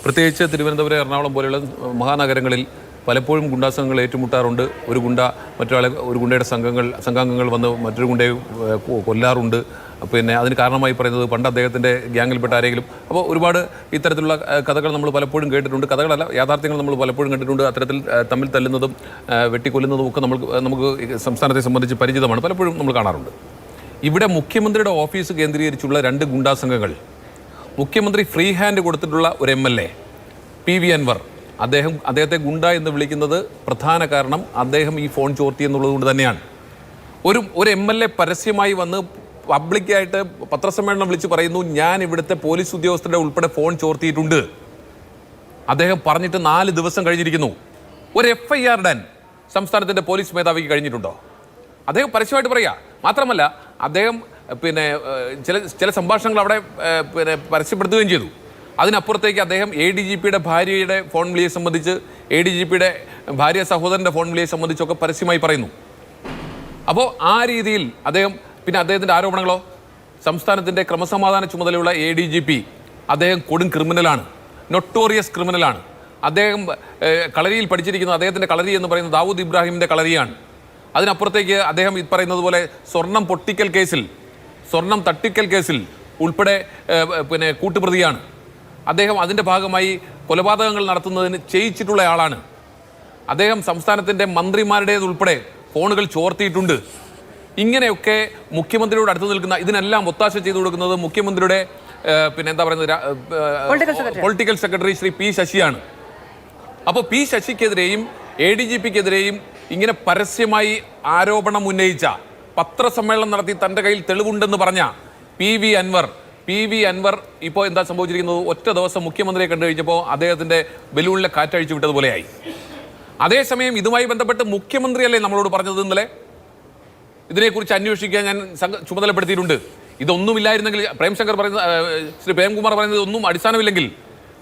പ്രത്യേകിച്ച് തിരുവനന്തപുരം, എറണാകുളം പോലെയുള്ള മഹാനഗരങ്ങളിൽ പലപ്പോഴും ഗുണ്ടാ സംഘങ്ങൾ ഏറ്റുമുട്ടാറുണ്ട്. ഒരു ഗുണ്ടയുടെ സംഘാംഗങ്ങൾ വന്ന് മറ്റൊരു ഗുണ്ടയെ കൊല്ലാറുണ്ട്. പിന്നെ അതിന് കാരണമായി പറയുന്നത് പണ്ട് അദ്ദേഹത്തിൻ്റെ ഗ്യാങ്ങിൽപ്പെട്ട ആരെങ്കിലും. അപ്പോൾ ഒരുപാട് ഇത്തരത്തിലുള്ള കഥകൾ നമ്മൾ പലപ്പോഴും കേട്ടിട്ടുണ്ട്. കഥകളല്ല, യാഥാർത്ഥ്യങ്ങൾ നമ്മൾ പലപ്പോഴും കണ്ടിട്ടുണ്ട്. അത്തരത്തിൽ തമ്മിൽ തല്ലുന്നതും വെട്ടിക്കൊല്ലുന്നതും ഒക്കെ നമുക്ക് സംസ്ഥാനത്തെ സംബന്ധിച്ച് പരിചിതമാണ്, പലപ്പോഴും നമ്മൾ കാണാറുണ്ട്. ഇവിടെ മുഖ്യമന്ത്രിയുടെ ഓഫീസ് കേന്ദ്രീകരിച്ചുള്ള 2 ഗുണ്ടാ സംഘങ്ങൾ, മുഖ്യമന്ത്രി ഫ്രീ ഹാൻഡ് കൊടുത്തിട്ടുള്ള ഒരു MLA PV അൻവർ, അദ്ദേഹത്തെ ഗുണ്ട എന്ന് വിളിക്കുന്നത് പ്രധാന കാരണം അദ്ദേഹം ഈ ഫോൺ ചോർത്തി എന്നുള്ളത് കൊണ്ട് തന്നെയാണ്. ഒരു MLA പരസ്യമായി വന്ന് പബ്ലിക്കായിട്ട് പത്രസമ്മേളനം വിളിച്ച് പറയുന്നു, ഞാൻ ഇവിടുത്തെ പോലീസ് ഉദ്യോഗസ്ഥരുടെ ഉൾപ്പെടെ ഫോൺ ചോർത്തിയിട്ടുണ്ട്. അദ്ദേഹം പറഞ്ഞിട്ട് 4 ദിവസം കഴിഞ്ഞിരിക്കുന്നു. ഒരു FIR ഇടാൻ സംസ്ഥാനത്തിൻ്റെ പോലീസ് മേധാവിക്ക് കഴിഞ്ഞിട്ടുണ്ടോ? അദ്ദേഹം പരസ്യമായിട്ട് പറയുക. മാത്രമല്ല അദ്ദേഹം പിന്നെ ചില സംഭാഷണങ്ങൾ അവിടെ പിന്നെ പരസ്യപ്പെടുത്തുകയും ചെയ്തു. അതിനപ്പുറത്തേക്ക് അദ്ദേഹം ADGPയുടെ ഭാര്യയുടെ ഫോൺ വിളിയെ സംബന്ധിച്ച്, ADGPയുടെ ഭാര്യ സഹോദരൻ്റെ ഫോൺ വിളിയെ സംബന്ധിച്ചൊക്കെ പരസ്യമായി പറയുന്നു. അപ്പോൾ ആ രീതിയിൽ അദ്ദേഹം, പിന്നെ അദ്ദേഹത്തിൻ്റെ ആരോപണങ്ങളോ, സംസ്ഥാനത്തിൻ്റെ ക്രമസമാധാന ചുമതലയുള്ള ADGP അദ്ദേഹം കൊടും ക്രിമിനലാണ്, നൊട്ടോറിയസ് ക്രിമിനലാണ്. അദ്ദേഹം കളരിയിൽ പഠിച്ചിരിക്കുന്ന അദ്ദേഹത്തിൻ്റെ കളരി എന്ന് പറയുന്നത് ദാവൂദ് ഇബ്രാഹിമിൻ്റെ കളരിയാണ്. അതിനപ്പുറത്തേക്ക് അദ്ദേഹം ഈ പറയുന്നത് പോലെ സ്വർണം തട്ടിക്കൽ കേസിൽ ഉൾപ്പെടെ പിന്നെ കൂട്ടുപ്രതിയാണ്. അദ്ദേഹം അതിൻ്റെ ഭാഗമായി കൊലപാതകങ്ങൾ നടത്തുന്നതിന് ചെയ്യിച്ചിട്ടുള്ള ആളാണ്. അദ്ദേഹം സംസ്ഥാനത്തിൻ്റെ മന്ത്രിമാരുടേതുൾപ്പെടെ ഫോണുകൾ ചോർത്തിയിട്ടുണ്ട്. ഇങ്ങനെയൊക്കെ മുഖ്യമന്ത്രിയോട് അടുത്ത് നിൽക്കുന്ന, ഇതിനെല്ലാം ഒത്താശ ചെയ്തു കൊടുക്കുന്നത് മുഖ്യമന്ത്രിയുടെ പിന്നെ എന്താ പറയുന്നത് പൊളിറ്റിക്കൽ സെക്രട്ടറി ശ്രീ P ശശിയാണ്. അപ്പോൾ P ശശിക്കെതിരെയും ADGPക്കെതിരെയും ഇങ്ങനെ പരസ്യമായി ആരോപണം ഉന്നയിച്ച, പത്രസമ്മേളനം നടത്തി തൻ്റെ കയ്യിൽ തെളിവുണ്ടെന്ന് പറഞ്ഞ PV അൻവർ ഇപ്പോൾ എന്താ സംഭവിച്ചിരിക്കുന്നത്? ഒറ്റ ദിവസം മുഖ്യമന്ത്രിയെ കണ്ടു കഴിഞ്ഞപ്പോൾ അദ്ദേഹത്തിൻ്റെ ബലൂണിലെ കാറ്റഴിച്ചു വിട്ടതുപോലെയായി. അതേസമയം ഇതുമായി ബന്ധപ്പെട്ട് മുഖ്യമന്ത്രിയല്ലേ നമ്മളോട് പറഞ്ഞത് ഇന്നലെ ഇതിനെക്കുറിച്ച് അന്വേഷിക്കാൻ ഞാൻ ചുമതലപ്പെടുത്തിയിട്ടുണ്ട്. ഇതൊന്നുമില്ലായിരുന്നെങ്കിൽ ശ്രീ പ്രേംകുമാർ പറയുന്നത് ഒന്നും അടിസ്ഥാനമില്ലെങ്കിൽ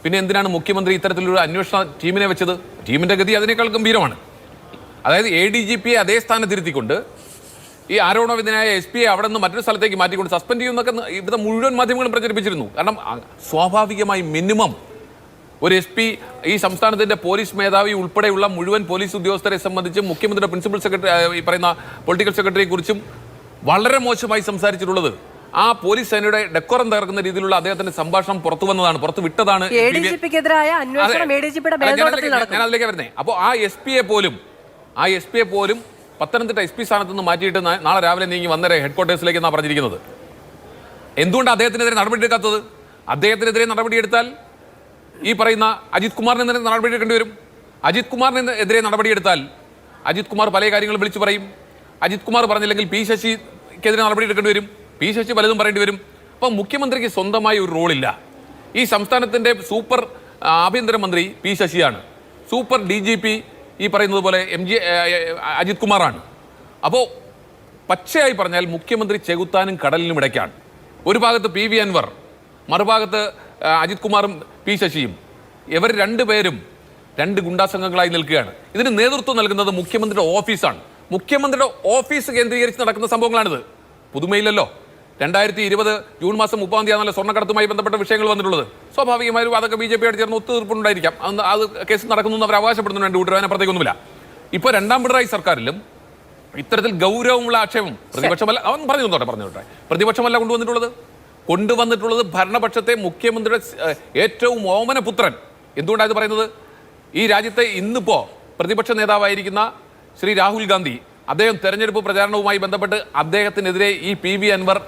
പിന്നെ എന്തിനാണ് മുഖ്യമന്ത്രി ഇത്തരത്തിലൊരു അന്വേഷണ ടീമിനെ വെച്ചത്? ടീമിൻ്റെ ഗതി അതിനേക്കാൾ ഗംഭീരമാണ്. അതായത് ADGPയെ അതേ സ്ഥാനത്തിരുത്തിക്കൊണ്ട് ഈ ആരോപണവിധനായ SP അവിടെ നിന്ന് മറ്റൊരു സ്ഥലത്തേക്ക് മാറ്റിക്കൊണ്ട് സസ്പെൻഡ് ചെയ്യുന്നൊക്കെ ഇവിടുത്തെ മുഴുവൻ മാധ്യമങ്ങളും പ്രചരിപ്പിച്ചിരുന്നു. കാരണം സ്വാഭാവികമായി മിനിമം ഒരു SP ഈ സംസ്ഥാനത്തിൻ്റെ പോലീസ് മേധാവി ഉൾപ്പെടെയുള്ള മുഴുവൻ പോലീസ് ഉദ്യോഗസ്ഥരെ സംബന്ധിച്ച് മുഖ്യമന്ത്രിയുടെ പ്രിൻസിപ്പൽ സെക്രട്ടറി, ഈ പറയുന്ന പൊളിറ്റിക്കൽ സെക്രട്ടറിയെ കുറിച്ചും വളരെ മോശമായി സംസാരിച്ചിട്ടുള്ളത്. ആ പോലീസ് സേനയുടെ ഡെക്കോറം തകർക്കുന്ന രീതിയിലുള്ള അദ്ദേഹത്തിന്റെ സംഭാഷണം പുറത്തു വിട്ടതാണ്. ഞാൻ അതിലേക്ക് വരുന്നേ. അപ്പോൾ ആ SP യെ പോലും പത്തനംതിട്ട SP സ്ഥാനത്ത് നിന്ന് മാറ്റിയിട്ട് നാളെ രാവിലെ നീങ്ങി വന്നേരെ ഹെഡ്ക്വാർട്ടേഴ്സിലേക്ക് എന്നാണ് പറഞ്ഞിരിക്കുന്നത്. എന്തുകൊണ്ട് അദ്ദേഹത്തിനെതിരെ നടപടിയെടുക്കാത്തത്? അദ്ദേഹത്തിനെതിരെ നടപടിയെടുത്താൽ ഈ പറയുന്ന അജിത് കുമാറിനെതിരെ നടപടിയെടുക്കേണ്ടി വരും. അജിത് കുമാറിനെതിരെ നടപടിയെടുത്താൽ അജിത് കുമാർ പല കാര്യങ്ങളും വിളിച്ചു പറയും. അജിത് കുമാർ പറഞ്ഞില്ലെങ്കിൽ P ശശിക്കെതിരെ നടപടിയെടുക്കേണ്ടി വരും. P ശശി പലതും പറയേണ്ടി വരും. അപ്പം മുഖ്യമന്ത്രിക്ക് സ്വന്തമായി ഒരു റോളില്ല. ഈ സംസ്ഥാനത്തിൻ്റെ സൂപ്പർ ആഭ്യന്തരമന്ത്രി P ശശിയാണ്. സൂപ്പർ DGP ഈ പറയുന്നത് പോലെ അജിത് കുമാറാണ്. അപ്പോൾ പച്ചയായി പറഞ്ഞാൽ മുഖ്യമന്ത്രി ചെകുത്താനും കടലിനും ഇടയ്ക്കാണ്. ഒരു ഭാഗത്ത് PV അൻവർ, മറുഭാഗത്ത് അജിത് കുമാറും P ശശിയും. ഇവർ രണ്ടുപേരും രണ്ട് ഗുണ്ടാസംഘങ്ങളായി നിൽക്കുകയാണ്. ഇതിന് നേതൃത്വം നൽകുന്നത് മുഖ്യമന്ത്രിയുടെ ഓഫീസാണ്. മുഖ്യമന്ത്രിയുടെ ഓഫീസ് കേന്ദ്രീകരിച്ച് നടക്കുന്ന സംഭവങ്ങളാണിത്. പുതുമയില്ലല്ലോ. 2020 ജൂൺ മാസം 30-ാം തീയതി സ്വർണ്ണക്കടത്തുമായി ബന്ധപ്പെട്ട വിഷയങ്ങൾ വന്നിട്ടുള്ളത്. സ്വാഭാവികമായും അതൊക്കെ BJPയോട് ചേർന്ന് ഒത്തുതീർപ്പുണ്ടായിരിക്കാം. അത് കേസ് നടക്കുന്നു അവർ അവകാശപ്പെടുന്നു. രണ്ട് കൂട്ടരും അതിനപ്പുറത്തേക്കൊന്നുമില്ല. ഇപ്പോൾ രണ്ടാം പിണറായി സർക്കാരിലും ഇത്തരത്തിൽ ഗൗരവമുള്ള ആക്ഷേപം പ്രതിപക്ഷമല്ല, അവൻ പറഞ്ഞോട്ടെ പ്രതിപക്ഷമല്ല കൊണ്ടുവന്നിട്ടുള്ളത് ഭരണപക്ഷത്തെ മുഖ്യമന്ത്രിയുടെ ഏറ്റവും ഓമനപുത്രൻ. എന്തുകൊണ്ടാണ് ഇത് പറയുന്നത്? ഈ രാജ്യത്തെ ഇന്നിപ്പോൾ പ്രതിപക്ഷ നേതാവായിരിക്കുന്ന ശ്രീ രാഹുൽ ഗാന്ധി, അദ്ദേഹം തെരഞ്ഞെടുപ്പ് പ്രചാരണവുമായി ബന്ധപ്പെട്ട് അദ്ദേഹത്തിനെതിരെ ഈ PV അൻവർ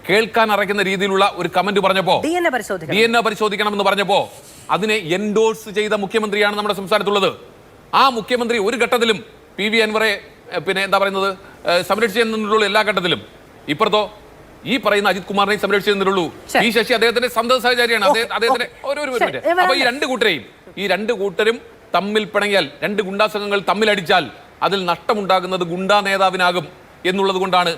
കേൾക്കാൻ അറയ്ക്കുന്ന രീതിയിലുള്ള ഒരു കമന്റ് പറഞ്ഞപ്പോൾ, DNA പരിശോധിക്കണമെന്ന് പറഞ്ഞപ്പോൾ അതിനെ എൻഡോഴ്സ് ചെയ്ത മുഖ്യമന്ത്രിയാണ് നമ്മുടെ സംസ്ഥാനത്തുള്ളത്. ആ മുഖ്യമന്ത്രി ഒരു ഘട്ടത്തിലും PV അൻവറെ പിന്നെ എന്താ പറയുന്നത് സംരക്ഷിച്ചെന്നുള്ളൂ. എല്ലാ ഘട്ടത്തിലും. ഇപ്പുറത്തോ ഈ പറയുന്ന അജിത് കുമാറിനെ സംരക്ഷിച്ചെന്നുള്ളൂ. P ശശി അദ്ദേഹത്തിന്റെ സ്വന്തം സഹചാരിയാണ്. അദ്ദേഹത്തിന്റെ അപ്പൊ ഈ രണ്ട് കൂട്ടരും തമ്മിൽ പിണങ്ങിയാൽ, രണ്ട് ഗുണ്ടാസംഘങ്ങൾ തമ്മിലടിച്ചാൽ അതിൽ നഷ്ടമുണ്ടാകുന്നത് ഗുണ്ടാ നേതാവിനാകും എന്നുള്ളത് കൊണ്ടാണ്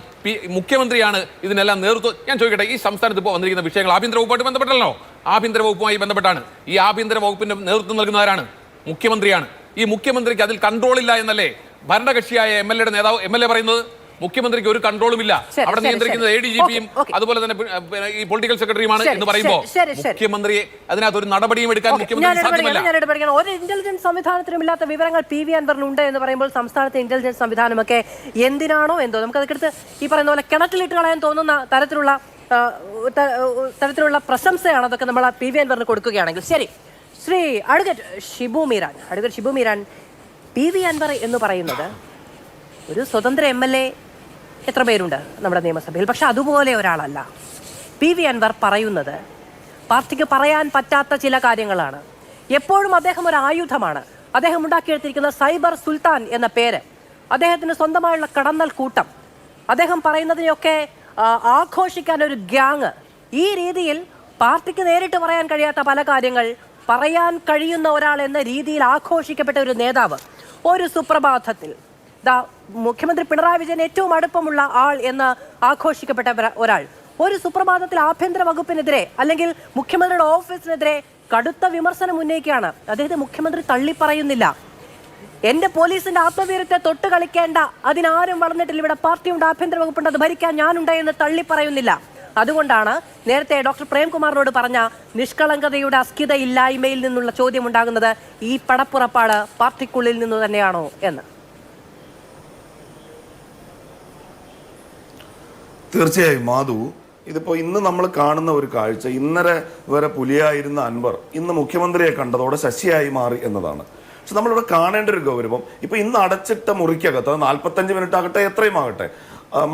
മുഖ്യമന്ത്രിയാണ് ഇതിനെല്ലാം നേതൃത്വം. ഞാൻ ചോദിക്കട്ടെ, ഈ സംസ്ഥാനത്ത് ഇപ്പോൾ വന്നിരിക്കുന്ന വിഷയങ്ങൾ ആഭ്യന്തര വകുപ്പായിട്ട് ബന്ധപ്പെട്ടല്ലോ. ആഭ്യന്തര വകുപ്പുമായി ബന്ധപ്പെട്ടാണ്. ഈ ആഭ്യന്തര വകുപ്പിന്റെ നേതൃത്വം നൽകുന്നവരാണ്, മുഖ്യമന്ത്രിയാണ്. ഈ മുഖ്യമന്ത്രിക്ക് അതിൽ കൺട്രോൾ ഇല്ല എന്നല്ലേ ഭരണകക്ഷിയായ MLA പറയുന്നത്? മുഖ്യമന്ത്രിക്ക് ഒരു കൺട്രോളും ഇല്ല. അവിടെ നിയന്ത്രിക്കുന്നത് ADGPയും അതുപോലെ തന്നെ ഈ പൊളിറ്റിക്കൽ സെക്രട്ടറിയുമാണ് എന്ന് പറയുമ്പോൾ മുഖ്യമന്ത്രിയെ അതിനകത്ത് ഒരു നടപടിയും എടുക്കാൻ മുഖ്യമന്ത്രി സാധ്യമല്ല. ഒരു ഇന്റലിജൻസ് സംവിധാനത്തിനും ഇല്ലാത്ത വിവരങ്ങൾ PV അൻവറിനുണ്ട് എന്ന് പറയുമ്പോൾ സംസ്ഥാനത്തെ ഇന്റലിജൻസ് സംവിധാനമൊക്കെ എന്തിനാണോ എന്തോ നമുക്കതെടുത്ത് ഈ പറയുന്ന പോലെ കിണറ്റിലിട്ട് കളയാൻ തോന്നുന്ന തരത്തിലുള്ള പ്രശംസയാണ് അതൊക്കെ നമ്മൾ PV അൻവറിന് കൊടുക്കുകയാണെങ്കിൽ. ശരി, ശ്രീ അഡ്വക്കേറ്റ് ഷിബു മീരാൻ, PV അൻവർ എന്ന് പറയുന്നത് ഒരു സ്വതന്ത്ര MLA എത്ര പേരുണ്ട് നമ്മുടെ നിയമസഭയിൽ, പക്ഷെ അതുപോലെ ഒരാളല്ല. PV അൻവർ പറയുന്നത് പാർട്ടിക്ക് പറയാൻ പറ്റാത്ത ചില കാര്യങ്ങളാണ്. എപ്പോഴും അദ്ദേഹം ഒരു ആയുധമാണ്. അദ്ദേഹം ഉണ്ടാക്കിയെടുത്തിരിക്കുന്ന സൈബർ സുൽത്താൻ എന്ന പേര്, അദ്ദേഹത്തിന് സ്വന്തമായുള്ള കടന്നൽ കൂട്ടം, അദ്ദേഹം പറയുന്നതിനെയൊക്കെ ആഘോഷിക്കാൻ ഒരു ഗ്യാങ്, ഈ രീതിയിൽ പാർട്ടിക്ക് നേരിട്ട് പറയാൻ കഴിയാത്ത പല കാര്യങ്ങൾ പറയാൻ കഴിയുന്ന ഒരാൾ എന്ന രീതിയിൽ ആഘോഷിക്കപ്പെട്ട ഒരു നേതാവ് ഒരു സുപ്രഭാതത്തിൽ മുഖ്യമന്ത്രി പിണറായി വിജയൻ ഏറ്റവും അടുപ്പമുള്ള ആൾ എന്ന് ആഘോഷിക്കപ്പെട്ട ഒരാൾ ഒരു സുപ്രഭാതത്തിൽ ആഭ്യന്തര വകുപ്പിനെതിരെ അല്ലെങ്കിൽ മുഖ്യമന്ത്രിയുടെ ഓഫീസിനെതിരെ കടുത്ത വിമർശനം ഉന്നയിക്കുകയാണ്. അദ്ദേഹത്തെ മുഖ്യമന്ത്രി തള്ളിപ്പറയുന്നില്ല. എന്റെ പോലീസിന്റെ ആത്മവീര്യത്തെ തൊട്ട് കളിക്കേണ്ട, അതിനാരും വളർന്നിട്ടില്ല, ഇവിടെ പാർട്ടിയുണ്ട്, ആഭ്യന്തര വകുപ്പുണ്ട്, അത് ഭരിക്കാൻ ഞാനുണ്ട് എന്ന് തള്ളിപ്പറയുന്നില്ല. അതുകൊണ്ടാണ് നേരത്തെ ഡോക്ടർ പ്രേംകുമാറിനോട് പറഞ്ഞ നിഷ്കളങ്കതയുടെ അസ്കിതയില്ലായ്മയിൽ നിന്നുള്ള ചോദ്യം ഉണ്ടാകുന്നത് ഈ പടപ്പുറപ്പാട് പാർട്ടിക്കുള്ളിൽ നിന്ന് തന്നെയാണോ എന്ന്. തീർച്ചയായും മാധു, ഇതിപ്പോൾ ഇന്ന് നമ്മൾ കാണുന്ന ഒരു കാഴ്ച, ഇന്നലെ വരെ പുലിയായിരുന്ന അൻവർ ഇന്ന് മുഖ്യമന്ത്രിയെ കണ്ടതോടെ ശശിയായി മാറി എന്നതാണ്. പക്ഷെ നമ്മളിവിടെ കാണേണ്ട ഒരു ഗൗരവം, ഇപ്പൊ ഇന്ന് അടച്ചിട്ട മുറിക്കകത്ത് 45 മിനിറ്റ് ആകട്ടെ എത്രയും ആകട്ടെ,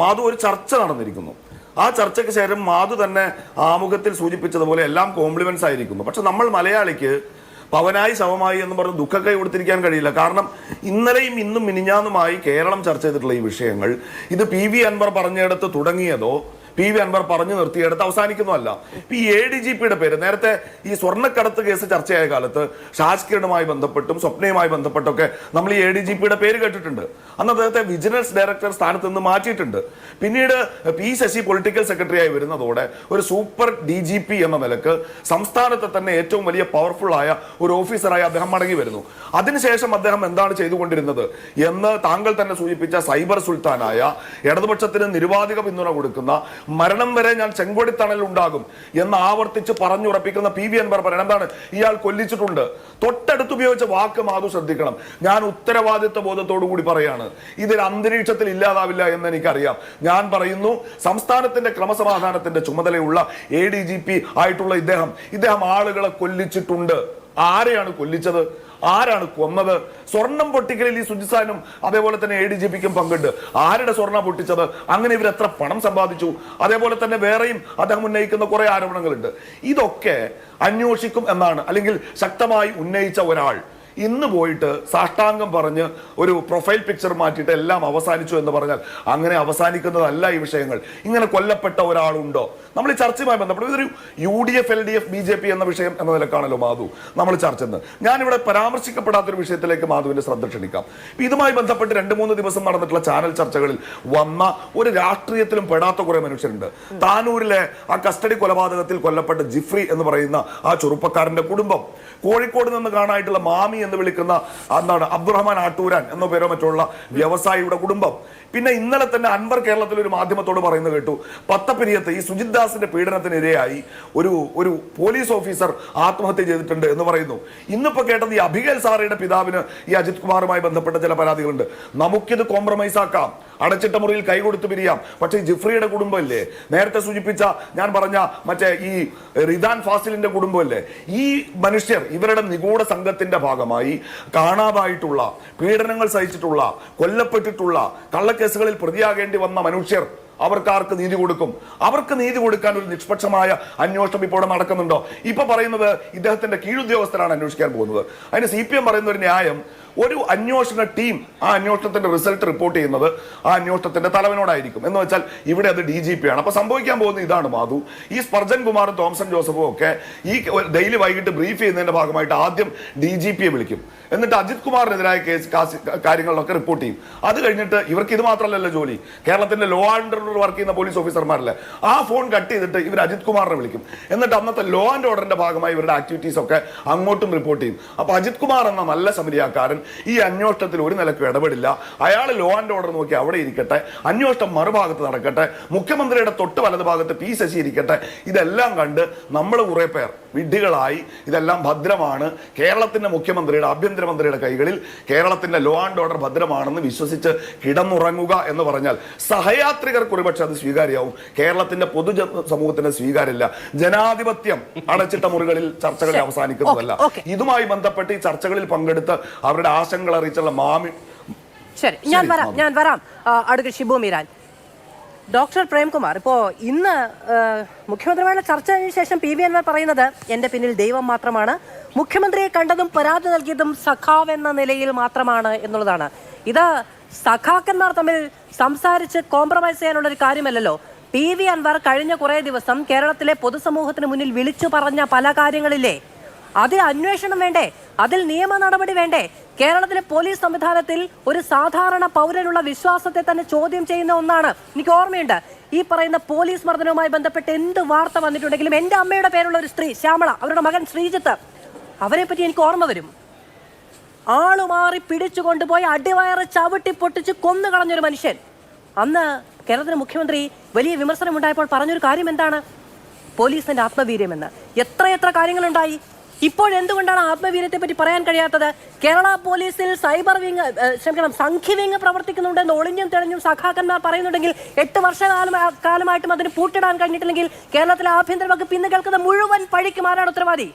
മാധു ഒരു ചർച്ച നടന്നിരിക്കുന്നു. ആ ചർച്ചയ്ക്ക് ശേഷം മാധു തന്നെ ആമുഖത്തിൽ സൂചിപ്പിച്ചതുപോലെ എല്ലാം കോംപ്ലിമെന്റ്സ് ആയിരിക്കുന്നു. പക്ഷെ നമ്മൾ മലയാളിക്ക് പവനായി ശവമായി എന്ന് പറഞ്ഞ് ദുഃഖക്കൈ കൊടുത്തിരിക്കാൻ കഴിയില്ല. കാരണം ഇന്നലെയും ഇന്നും മിനിഞ്ഞാന്നുമായി കേരളം ചർച്ച ചെയ്തിട്ടുള്ള ഈ വിഷയങ്ങൾ ഇത് PV അൻവർ പറഞ്ഞെടുത്ത് തുടങ്ങിയതോ PV അൻവർ പറഞ്ഞു നിർത്തിയെടുത്ത് അവസാനിക്കുന്നതല്ല. ഈ ADGPയുടെ പേര് നേരത്തെ ഈ സ്വർണ്ണക്കടത്ത് കേസ് ചർച്ചയായ കാലത്ത് ഷാസ്കിരണുമായി ബന്ധപ്പെട്ടും സ്വപ്നയുമായി ബന്ധപ്പെട്ടൊക്കെ നമ്മൾ ഈ ADGPയുടെ പേര് കേട്ടിട്ടുണ്ട്. അന്ന് അദ്ദേഹത്തെ വിജിലൻസ് ഡയറക്ടർ സ്ഥാനത്ത് നിന്ന് മാറ്റിയിട്ടുണ്ട്. പിന്നീട് P ശശി പൊളിറ്റിക്കൽ സെക്രട്ടറി ആയി വരുന്നതോടെ ഒരു സൂപ്പർ DGP എന്ന നിലക്ക് സംസ്ഥാനത്തെ തന്നെ ഏറ്റവും വലിയ പവർഫുൾ ആയ ഒരു ഓഫീസറായി അദ്ദേഹം മടങ്ങി വരുന്നു. അതിനുശേഷം അദ്ദേഹം എന്താണ് ചെയ്തുകൊണ്ടിരുന്നത് എന്ന് താങ്കൾ തന്നെ സൂചിപ്പിച്ച സൈബർ സുൽത്താനായ ഇടതുപക്ഷത്തിന് നിരുപാധിക പിന്തുണ കൊടുക്കുന്ന മരണം വരെ ഞാൻ ചെങ്കൊടിത്തണൽ ഉണ്ടാകും എന്ന് ആവർത്തിച്ച് പറഞ്ഞുറപ്പിക്കുന്ന PV അൻവർ പറയാൻ എന്താണ് ഇയാൾ കൊല്ലിച്ചിട്ടുണ്ട്. തൊട്ടടുത്ത് ഉപയോഗിച്ച വാക്ക് മാധു ശ്രദ്ധിക്കണം. ഞാൻ ഉത്തരവാദിത്വ ബോധത്തോടു കൂടി പറയാണ്, ഇതിൽ അന്തരീക്ഷത്തിൽ ഇല്ലാതാവില്ല എന്ന് എനിക്കറിയാം. ഞാൻ പറയുന്നു, സംസ്ഥാനത്തിന്റെ ക്രമസമാധാനത്തിന്റെ ചുമതലയുള്ള ADGP ആയിട്ടുള്ള ഇദ്ദേഹം ആളുകളെ കൊല്ലിച്ചിട്ടുണ്ട്. ആരെയാണ് കൊല്ലിച്ചത്? ആരാണ് കൊന്നത്? സ്വർണം പൊട്ടിക്കലിൽ ഈ സുജിസാനും അതേപോലെ തന്നെ ADGPക്കും പങ്കുണ്ട്. ആരുടെ സ്വർണം പൊട്ടിച്ചത്? അങ്ങനെ ഇവർ എത്ര പണം സമ്പാദിച്ചു? അതേപോലെ തന്നെ വേറെയും അദ്ദേഹം ഉന്നയിക്കുന്ന കുറെ ആരോപണങ്ങളുണ്ട്. ഇതൊക്കെ അന്വേഷിക്കും എന്നാണ്, അല്ലെങ്കിൽ ശക്തമായി ഉന്നയിച്ച ഒരാൾ ഇന്ന് പോയിട്ട് സാഷ്ടാംഗം പറഞ്ഞ് ഒരു പ്രൊഫൈൽ പിക്ചർ മാറ്റിയിട്ട് എല്ലാം അവസാനിച്ചു എന്ന് പറഞ്ഞാൽ അങ്ങനെ അവസാനിക്കുന്നതല്ല ഈ വിഷയങ്ങൾ. ഇങ്ങനെ കൊല്ലപ്പെട്ട ഒരാളുണ്ടോ? നമ്മൾ ഈ ചർച്ചയുമായി ബന്ധപ്പെട്ട് ഇതൊരു UDF LDF BJP എന്ന വിഷയം എന്ന നിലക്കാണല്ലോ മാധു നമ്മൾ ചർച്ച ചെയ്യുന്നത്. ഞാനിവിടെ പരാമർശിക്കപ്പെടാത്തൊരു വിഷയത്തിലേക്ക് മാധുവിന്റെ ശ്രദ്ധ ക്ഷണിക്കാം. ഇതുമായി ബന്ധപ്പെട്ട് 2-3 ദിവസം നടന്നിട്ടുള്ള ചാനൽ ചർച്ചകളിൽ വന്ന ഒരു രാഷ്ട്രീയത്തിലും പെടാത്ത കുറെ മനുഷ്യരുണ്ട്. താനൂരിലെ ആ കസ്റ്റഡി കൊലപാതകത്തിൽ കൊല്ലപ്പെട്ട ജിഫ്രി എന്ന് പറയുന്ന ആ ചെറുപ്പക്കാരന്റെ കുടുംബം, കോഴിക്കോട് നിന്ന് കാണാനായിട്ടുള്ള മാമി എന്ന് വിളിക്കുന്ന അബ്ദുറഹ്മാൻ ആട്ടൂരാൻ എന്നോ പേരോ മറ്റുള്ള വ്യവസായിയുടെ കുടുംബം, പിന്നെ ഇന്നലെ തന്നെ അൻവർ കേരളത്തിൽ ഒരു മാധ്യമത്തോട് പറയുന്നത് കേട്ടു, പത്തപ്പിരിയത്ത് ഈ സുജിത് ദാസിന്റെ പീഡനത്തിനിരയായി ഒരു പോലീസ് ഓഫീസർ ആത്മഹത്യ ചെയ്തിട്ടുണ്ട് എന്ന് പറയുന്നു. ഇന്നിപ്പോ കേട്ടത് ഈ അഭികേൽ സാറയുടെ പിതാവിന് ഈ അജിത് കുമാറുമായി ബന്ധപ്പെട്ട ചില പരാതികളുണ്ട്. നമുക്കിത് കോംപ്രമൈസ് ആക്കാം, അടച്ചിട്ട മുറിയിൽ കൈകൊടുത്ത് പിരിയാം. പക്ഷേ ജിഫ്രിയുടെ കുടുംബമല്ലേ, നേരത്തെ സൂചിപ്പിച്ച ഞാൻ പറഞ്ഞ മറ്റേ ഈ റിദാൻ ഫാസിലിന്റെ കുടുംബമല്ലേ, ഈ മനുഷ്യർ ഇവരുടെ നിഗൂഢ സംഘത്തിന്റെ ഭാഗമായി കാണാതായിട്ടുള്ള, പീഡനങ്ങൾ സഹിച്ചിട്ടുള്ള, കൊല്ലപ്പെട്ടിട്ടുള്ള, കള്ളക്കേസുകളിൽ പ്രതിയാകേണ്ടി വന്ന മനുഷ്യർ, അവർക്കാർക്ക് നീതി കൊടുക്കും? അവർക്ക് നീതി കൊടുക്കാൻ ഒരു നിഷ്പക്ഷമായ അന്വേഷണം ഇപ്പോൾ നടക്കുന്നുണ്ടോ? ഇപ്പൊ പറയുന്നത് ഇദ്ദേഹത്തിന്റെ കീഴുദ്യോഗസ്ഥരാണ് അന്വേഷിക്കാൻ പോകുന്നത്. അതിന് CPM പറയുന്ന ഒരു ന്യായം, ഒരു അന്വേഷണ ടീം ആ അന്വേഷണത്തിന്റെ റിസൾട്ട് റിപ്പോർട്ട് ചെയ്യുന്നത് ആ അന്വേഷണത്തിന്റെ തലവനോടായിരിക്കും. എന്ന് വെച്ചാൽ ഇവിടെ അത് DGP ആണ്. അപ്പൊ സംഭവിക്കാൻ പോകുന്നത് ഇതാണ് മാധു, ഈ സ്പർജൻ കുമാറും തോംസൺ ജോസഫും ഒക്കെ ഈ ഡെയിലി വൈകിട്ട് ബ്രീഫ് ചെയ്യുന്നതിന്റെ ഭാഗമായിട്ട് ആദ്യം DGPയെ വിളിക്കും. എന്നിട്ട് അജിത് കുമാറിനെതിരായ കാര്യങ്ങളിലൊക്കെ റിപ്പോർട്ട് ചെയ്യും. അത് കഴിഞ്ഞിട്ട് ഇവർക്ക് ഇത് മാത്രമല്ലല്ലോ ജോലി, കേരളത്തിന്റെ ലോ ആൻഡ് ഓർഡർ വർക്ക് ചെയ്യുന്ന പോലീസ് ഓഫീസർമാരല്ലേ, ആ ഫോൺ കട്ട് ചെയ്തിട്ട് ഇവർ അജിത് കുമാറിനെ വിളിക്കും. എന്നിട്ട് അന്നത്തെ ലോ ആൻഡ് ഓർഡറിന്റെ ഭാഗമായി ഇവരുടെ ആക്ടിവിറ്റീസ് ഒക്കെ അങ്ങോട്ടും റിപ്പോർട്ട് ചെയ്യും. അപ്പൊ അജിത് കുമാർ എന്ന നല്ല സമരിയാക്കാരൻ ഈ അന്വേഷണത്തിൽ ഒരു നിലയ്ക്കും ഇടപെടില്ല. അയാൾ ലോ ആൻഡ് ഓർഡർ നോക്കി അവിടെ ഇരിക്കട്ടെ, അന്വേഷണം മറുഭാഗത്ത് നടക്കട്ടെ, മുഖ്യമന്ത്രിയുടെ തൊട്ട് വലത് ഭാഗത്ത് P ശശി ഇരിക്കട്ടെ. ഇതെല്ലാം കണ്ട് നമ്മൾ കുറെ പേർ വിഡ്ഢികളായി ഇതെല്ലാം ഭദ്രമാണ്, കേരളത്തിന്റെ മുഖ്യമന്ത്രിയുടെ ആഭ്യന്തരമന്ത്രിയുടെ കൈകളിൽ കേരളത്തിന്റെ ലോ ആൻഡ് ഓർഡർ ഭദ്രമാണെന്ന് വിശ്വസിച്ച് കിടന്നുറങ്ങുക എന്ന് പറഞ്ഞാൽ സഹയാത്രികർക്ക് ഒരുപക്ഷെ അത് സ്വീകാര്യമാവും, കേരളത്തിന്റെ പൊതു സമൂഹത്തിന് സ്വീകാര്യമില്ല. ജനാധിപത്യം അടച്ചിട്ട മുറികളിൽ ചർച്ചകളിൽ അവസാനിക്കുന്നതല്ല. ഇതുമായി ബന്ധപ്പെട്ട് ഈ ചർച്ചകളിൽ പങ്കെടുത്ത് അവരുടെ ആശങ്കകൾ അറിയിച്ചുള്ള മാമി. ശരി, ഞാൻ വരാം അഡ്വക്കേറ്റ് ഷിബു മീരാൻ. ഡോക്ടർ പ്രേംകുമാർ, ഇപ്പോൾ ഇന്ന് മുഖ്യമന്ത്രിയുമായുള്ള ചർച്ചയ്ക്ക് ശേഷം PV അൻവർ പറയുന്നത് എൻ്റെ പിന്നിൽ ദൈവം മാത്രമാണ്, മുഖ്യമന്ത്രിയെ കണ്ടതും പരാതി നൽകിയതും സഖാവ് എന്ന നിലയിൽ മാത്രമാണ് എന്നുള്ളതാണ്. ഇത് സഖാക്കന്മാർ തമ്മിൽ സംസാരിച്ച് കോംപ്രമൈസ് ചെയ്യാനുള്ള ഒരു കാര്യമല്ലല്ലോ. PV അൻവർ കഴിഞ്ഞ കുറേ ദിവസം കേരളത്തിലെ പൊതുസമൂഹത്തിന് മുന്നിൽ വിളിച്ചു പറഞ്ഞ പല കാര്യങ്ങളില്ലേ, അതിൽ അന്വേഷണം വേണ്ടേ, അതിൽ നിയമ നടപടി വേണ്ടേ? കേരളത്തിലെ പോലീസ് സംവിധാനത്തിൽ ഒരു സാധാരണ പൗരനുള്ള വിശ്വാസത്തെ തന്നെ ചോദ്യം ചെയ്യുന്ന ഒന്നാണ്. എനിക്ക് ഓർമ്മയുണ്ട്, ഈ പറയുന്ന പോലീസ് മർദ്ദനവുമായി ബന്ധപ്പെട്ട് എന്ത് വാർത്ത വന്നിട്ടുണ്ടെങ്കിലും എൻ്റെ അമ്മയുടെ പേരുള്ള ഒരു സ്ത്രീ ശ്യാമള, അവരുടെ മകൻ ശ്രീജിത്ത്, അവരെ പറ്റി എനിക്ക് ഓർമ്മ വരും. ആളുമാറി പിടിച്ചു കൊണ്ടുപോയി അടിവയറ് ചവിട്ടി പൊട്ടിച്ച് കൊന്നു കളഞ്ഞൊരു മനുഷ്യൻ. അന്ന് കേരളത്തിലെ മുഖ്യമന്ത്രി വലിയ വിമർശനമുണ്ടായപ്പോൾ പറഞ്ഞൊരു കാര്യം എന്താണ്? പോലീസിന്റെ ആത്മവീര്യമെന്ന്. എത്രയെത്ര കാര്യങ്ങളുണ്ടായി. ഇപ്പോഴെന്തുകൊണ്ടാണ് ആത്മവീര്യത്തെ പറ്റി പറയാൻ കഴിയാത്തത്? കേരള പോലീസിൽ സൈബർ വിങ്, സംഘി വിങ് പ്രവർത്തിക്കുന്നുണ്ടെന്ന് ഒളിഞ്ഞും തെളിഞ്ഞും സഖാക്കന്മാർ പറയുന്നുണ്ടെങ്കിൽ 8 വർഷകാലമായിട്ടും അതിന് പൂട്ടിടാൻ കഴിഞ്ഞിട്ടില്ലെങ്കിൽ കേരളത്തിലെ ആഭ്യന്തര വകുപ്പ് ഇന്ന് കേൾക്കുന്ന മുഴുവൻ പഴിക്കും ആരാണ് ഉത്തരവാദി?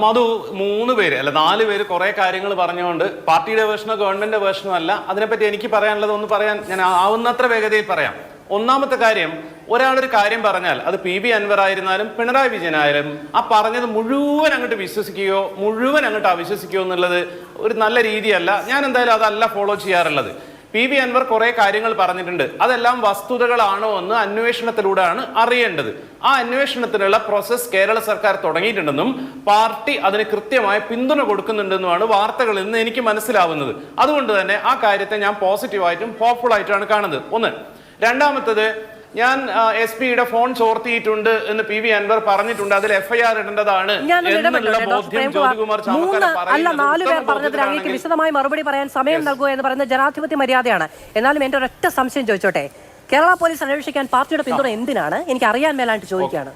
മധു, 3 പേര് അല്ല 4 പേര് കുറെ കാര്യങ്ങൾ പറഞ്ഞുകൊണ്ട് പാർട്ടിയുടെ വേർഷനോ ഗവൺമെന്റിന്റെ വേർഷനോ അല്ല, അതിനെപ്പറ്റി എനിക്ക് പറയാനുള്ളത് ഒന്ന് പറയാൻ ഞാൻ ആവുന്നത്ര വേഗതയിൽ പറയാം. ഒന്നാമത്തെ കാര്യം, ഒരാളൊരു കാര്യം പറഞ്ഞാൽ അത് PV അൻവർ ആയിരുന്നാലും പിണറായി വിജയൻ ആയാലും ആ പറഞ്ഞത് മുഴുവൻ അങ്ങോട്ട് വിശ്വസിക്കുകയോ മുഴുവൻ അങ്ങോട്ട് അവിശ്വസിക്കുകയോ എന്നുള്ളത് ഒരു നല്ല രീതിയല്ല. ഞാൻ എന്തായാലും അതല്ല ഫോളോ ചെയ്യാറുള്ളത്. PV അൻവർ കുറെ കാര്യങ്ങൾ പറഞ്ഞിട്ടുണ്ട്. അതെല്ലാം വസ്തുതകളാണോ എന്ന് അന്വേഷണത്തിലൂടെയാണ് അറിയേണ്ടത്. ആ അന്വേഷണത്തിനുള്ള പ്രോസസ് കേരള സർക്കാർ തുടങ്ങിയിട്ടുണ്ടെന്നും പാർട്ടി അതിന് കൃത്യമായ പിന്തുണ കൊടുക്കുന്നുണ്ടെന്നുമാണ് വാർത്തകളിൽ നിന്ന് എനിക്ക് മനസ്സിലാവുന്നത്. അതുകൊണ്ട് തന്നെ ആ കാര്യത്തെ ഞാൻ പോസിറ്റീവായിട്ടും ഹോപ്പ്ഫുൾ ആയിട്ടാണ് കാണുന്നത്. ഒന്ന്. രണ്ടാമത്തത്, ഞാൻ SP-യുടെ ഫോൺ ചോർത്തിയിട്ടുണ്ട് എന്ന് PV അൻവർ പറഞ്ഞിട്ടുണ്ട്, അതിൽ FIR ഇടേണ്ടതാണ് എന്നുള്ള ബോധ്യം ജ്യോതികുമാർ ചാമക്കാല പറയുന്നത് വിശദമായി മറുപടി പറയാൻ സമയം നൽകുക എന്ന് പറയുന്നത് ജനാധിപത്യ മര്യാദയാണ്. എന്നാലും എന്റെ ഒരൊറ്റ സംശയം ചോദിച്ചോട്ടെ, കേരള പോലീസ് അന്വേഷിക്കാൻ പാർട്ടിയുടെ പിന്തുണ എന്തിനാണ്? എനിക്ക് അറിയാൻ മേലാണ്ട് ചോദിക്കുകയാണ്.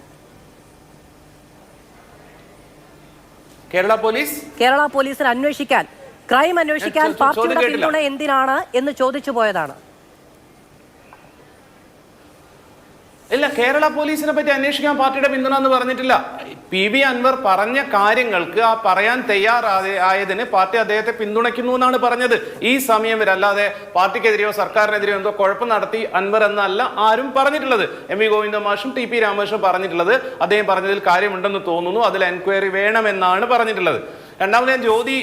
കേരള പോലീസിന് അന്വേഷിക്കാൻ, ക്രൈം അന്വേഷിക്കാൻ പാർട്ടിയുടെ പിന്തുണ എന്തിനാണ് എന്ന് ചോദിച്ചു പോയതാണ്. ഇല്ല, കേരള പോലീസിനെ പറ്റി അന്വേഷിക്കാൻ പാർട്ടിയുടെ പിന്തുണ എന്ന് പറഞ്ഞിട്ടില്ല. PV അൻവർ പറഞ്ഞ കാര്യങ്ങൾക്ക് ആ പറയാൻ തയ്യാറായതിന് പാർട്ടി അദ്ദേഹത്തെ പിന്തുണയ്ക്കുന്നു എന്നാണ് പറഞ്ഞത് ഈ സമയം വരെ. അല്ലാതെ പാർട്ടിക്കെതിരെയോ സർക്കാരിനെതിരെയോ എന്തോ കുഴപ്പം നടത്തി അൻവർ എന്നല്ല ആരും പറഞ്ഞിട്ടുള്ളത്. MV ഗോവിന്ദ മാഷും TP രാമകൃഷ്ണൻ പറഞ്ഞിട്ടുള്ളത് അദ്ദേഹം പറഞ്ഞതിൽ കാര്യമുണ്ടെന്ന് തോന്നുന്നു, അതിൽ എൻക്വയറി വേണമെന്നാണ് പറഞ്ഞിട്ടുള്ളത്. രണ്ടാമത് ഞാൻ